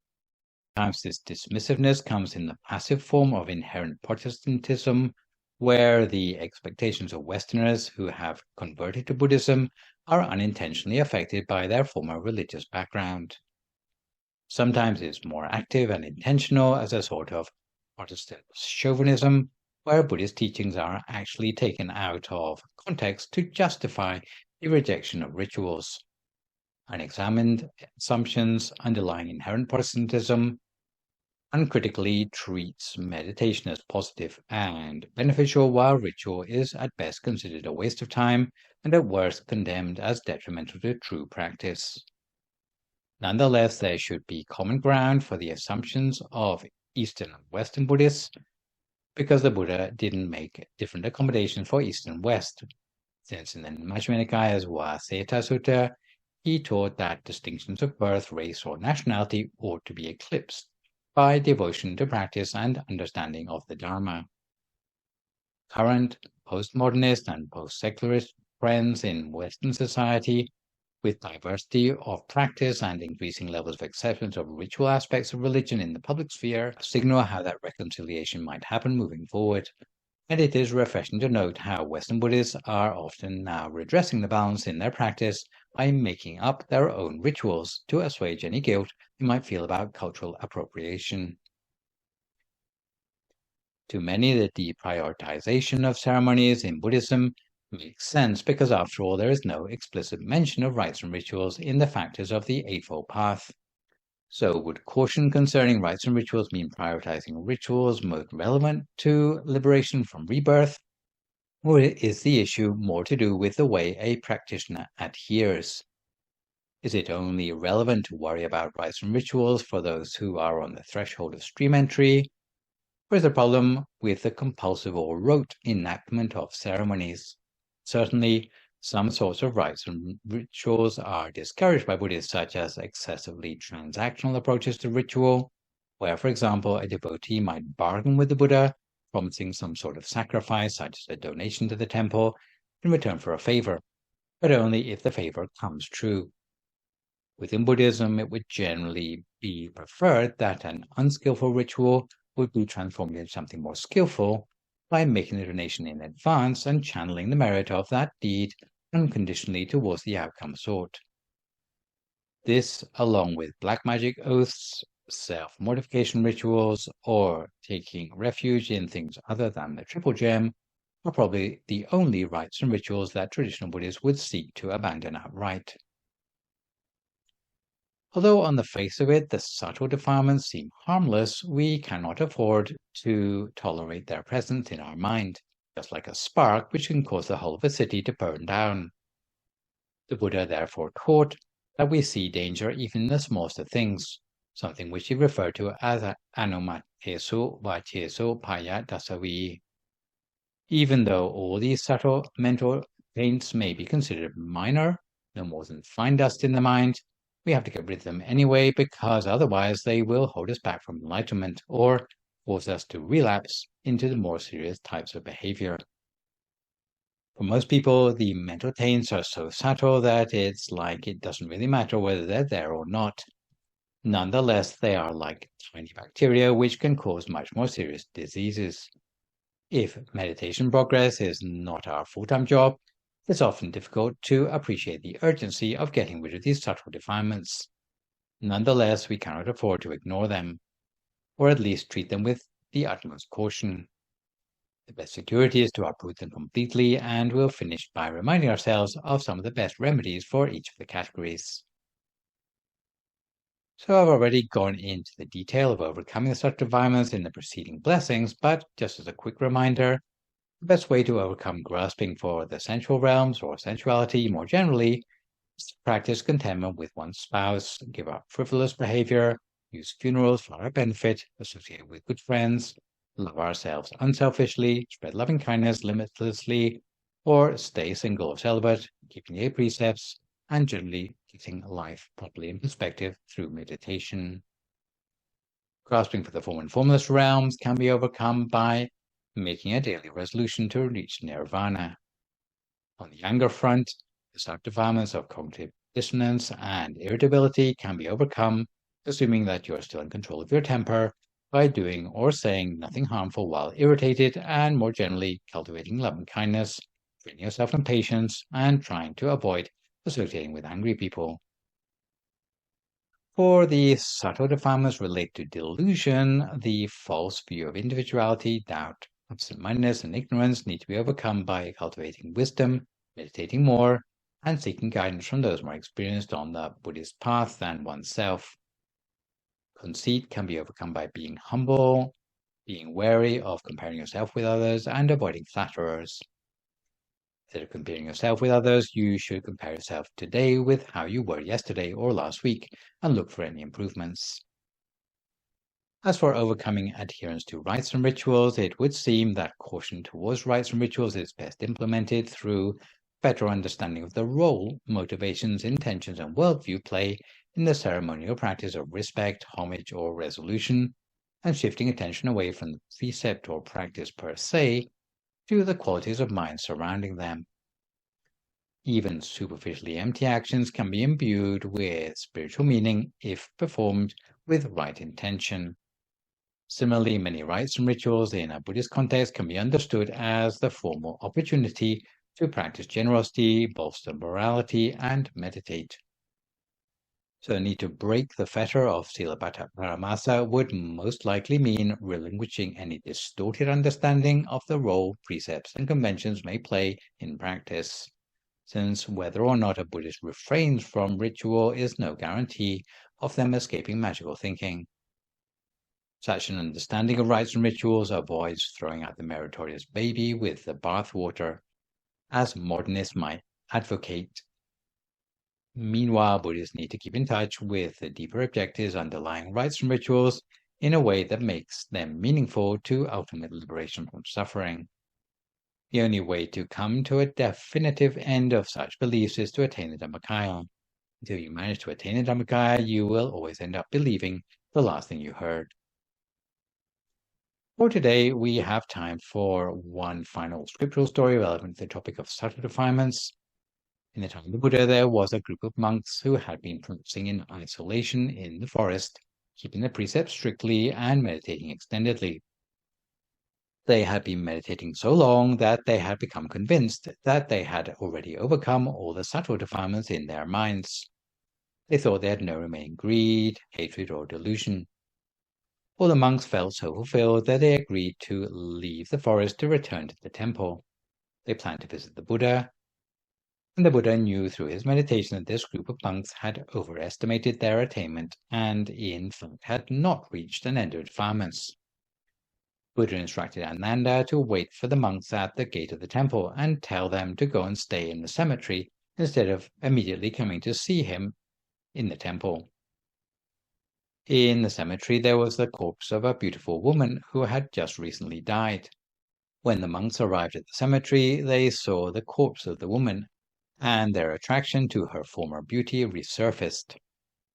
Sometimes this dismissiveness comes in the passive form of inherent Protestantism, where the expectations of Westerners who have converted to Buddhism are unintentionally affected by their former religious background. Sometimes it's more active and intentional as a sort of Protestant chauvinism, where Buddhist teachings are actually taken out of context to justify the rejection of rituals. Unexamined assumptions underlying inherent Protestantism uncritically treats meditation as positive and beneficial, while ritual is at best considered a waste of time and at worst condemned as detrimental to true practice. Nonetheless, there should be common ground for the assumptions of Eastern and Western Buddhists, because the Buddha didn't make different accommodations for East and West, since in the Majjhima Nikaya's Vaseta Sutta, he taught that distinctions of birth, race, or nationality ought to be eclipsed by devotion to practice and understanding of the Dhamma. Current postmodernist and post-secularist trends in Western society With diversity of practice and increasing levels of acceptance of ritual aspects of religion in the public sphere, signal how that reconciliation might happen moving forward. And it is refreshing to note how Western Buddhists are often now redressing the balance in their practice by making up their own rituals to assuage any guilt they might feel about cultural appropriation. To many, the deprioritization of ceremonies in Buddhism makes sense because, after all, there is no explicit mention of rites and rituals in the factors of the Eightfold Path. So, would caution concerning rites and rituals mean prioritizing rituals most relevant to liberation from rebirth? Or is the issue more to do with the way a practitioner adheres? Is it only relevant to worry about rites and rituals for those who are on the threshold of stream entry? Or is the problem with the compulsive or rote enactment of ceremonies? Certainly, some sorts of rites and rituals are discouraged by Buddhists, such as excessively transactional approaches to ritual, where, for example, a devotee might bargain with the Buddha, promising some sort of sacrifice, such as a donation to the temple, in return for a favor, but only if the favor comes true. Within Buddhism, it would generally be preferred that an unskillful ritual would be transformed into something more skillful by making the donation in advance and channeling the merit of that deed unconditionally towards the outcome sought. This, along with black magic oaths, self-mortification rituals, or taking refuge in things other than the triple gem, are probably the only rites and rituals that traditional Buddhists would seek to abandon outright. Although on the face of it, the subtle defilements seem harmless, we cannot afford to tolerate their presence in our mind, just like a spark which can cause the whole of a city to burn down. The Buddha therefore taught that we see danger even in the smallest of things, something which he referred to as anumatesu vachesu paya dasavi. Even though all these subtle mental paints may be considered minor, no more than fine dust in the mind, we have to get rid of them anyway, because otherwise they will hold us back from enlightenment or force us to relapse into the more serious types of behavior. For most people, the mental taints are so subtle that it's like it doesn't really matter whether they're there or not. Nonetheless, they are like tiny bacteria which can cause much more serious diseases. If meditation progress is not our full-time job, it's often difficult to appreciate the urgency of getting rid of these subtle defilements. Nonetheless, we cannot afford to ignore them, or at least treat them with the utmost caution. The best security is to uproot them completely, and we'll finish by reminding ourselves of some of the best remedies for each of the categories. So I've already gone into the detail of overcoming the subtle defilements in the preceding blessings, but just as a quick reminder, the best way to overcome grasping for the sensual realms or sensuality more generally is to practice contentment with one's spouse, give up frivolous behavior, use funerals for our benefit, associate with good friends, love ourselves unselfishly, spread loving kindness limitlessly, or stay single or celibate, keeping the 8 precepts, and generally keeping life properly in perspective through meditation. Grasping for the form and formless realms can be overcome by making a daily resolution to reach nirvana. On the anger front, the subtle defilements of cognitive dissonance and irritability can be overcome, assuming that you are still in control of your temper, by doing or saying nothing harmful while irritated, and more generally cultivating love and kindness, training yourself in patience, and trying to avoid associating with angry people. For the subtle defilements related to delusion, the false view of individuality, doubt, absent-mindedness, and ignorance need to be overcome by cultivating wisdom, meditating more, and seeking guidance from those more experienced on the Buddhist path than oneself. Conceit can be overcome by being humble, being wary of comparing yourself with others, and avoiding flatterers. Instead of comparing yourself with others, you should compare yourself today with how you were yesterday or last week and look for any improvements. As for overcoming adherence to rites and rituals, it would seem that caution towards rites and rituals is best implemented through better understanding of the role motivations, intentions, and worldview play in the ceremonial practice of respect, homage, or resolution, and shifting attention away from the precept or practice per se to the qualities of mind surrounding them. Even superficially empty actions can be imbued with spiritual meaning if performed with right intention. Similarly, many rites and rituals in a Buddhist context can be understood as the formal opportunity to practice generosity, bolster morality, and meditate. So the need to break the fetter of Silabbata Paramasa would most likely mean relinquishing any distorted understanding of the role precepts and conventions may play in practice, since whether or not a Buddhist refrains from ritual is no guarantee of them escaping magical thinking. Such an understanding of rites and rituals avoids throwing out the meritorious baby with the bathwater, as modernists might advocate. Meanwhile, Buddhists need to keep in touch with the deeper objectives underlying rites and rituals in a way that makes them meaningful to ultimate liberation from suffering. The only way to come to a definitive end of such beliefs is to attain the Dhammakaya. Until you manage to attain the Dhammakaya, you will always end up believing the last thing you heard. For today, we have time for one final scriptural story relevant to the topic of subtle defilements. In the time of the Buddha, there was a group of monks who had been practicing in isolation in the forest, keeping the precepts strictly and meditating extendedly. They had been meditating so long that they had become convinced that they had already overcome all the subtle defilements in their minds. They thought they had no remaining greed, hatred, or delusion. All the monks felt so fulfilled that they agreed to leave the forest to return to the temple. They planned to visit the Buddha, and the Buddha knew through his meditation that this group of monks had overestimated their attainment and, in fact, had not reached an end of defilements. Buddha instructed Ananda to wait for the monks at the gate of the temple and tell them to go and stay in the cemetery instead of immediately coming to see him in the temple. In the cemetery, there was the corpse of a beautiful woman who had just recently died. When the monks arrived at the cemetery, they saw the corpse of the woman, and their attraction to her former beauty resurfaced.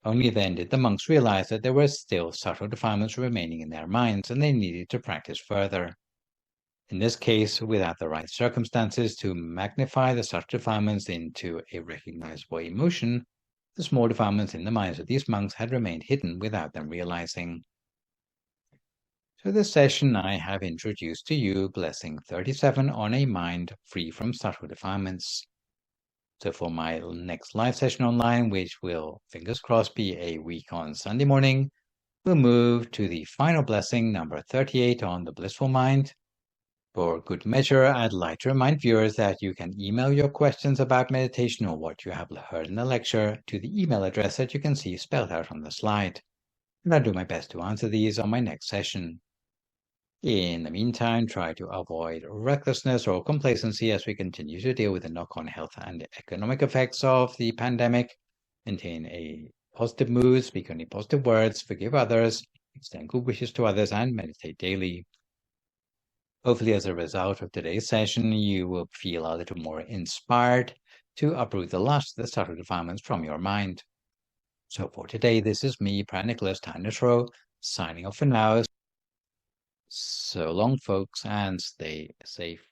Only then did the monks realize that there were still subtle defilements remaining in their minds, and they needed to practice further. In this case, without the right circumstances to magnify the subtle defilements into a recognizable emotion, the small defilements in the minds of these monks had remained hidden without them realizing. So this session I have introduced to you Blessing 37 on a mind free from subtle defilements. So for my next live session online, which will, fingers crossed, be a week on Sunday morning, we'll move to the final blessing, number 38 on the blissful mind. For good measure, I'd like to remind viewers that you can email your questions about meditation or what you have heard in the lecture to the email address that you can see spelled out on the slide. And I'll do my best to answer these on my next session. In the meantime, try to avoid recklessness or complacency as we continue to deal with the knock-on health and economic effects of the pandemic. Maintain a positive mood, speak only positive words, forgive others, extend good wishes to others, and meditate daily. Hopefully, as a result of today's session, you will feel a little more inspired to uproot the last of the subtle defilements from your mind. So for today, this is me, Phra Nicholas Thanissaro, signing off for now. So long, folks, and stay safe.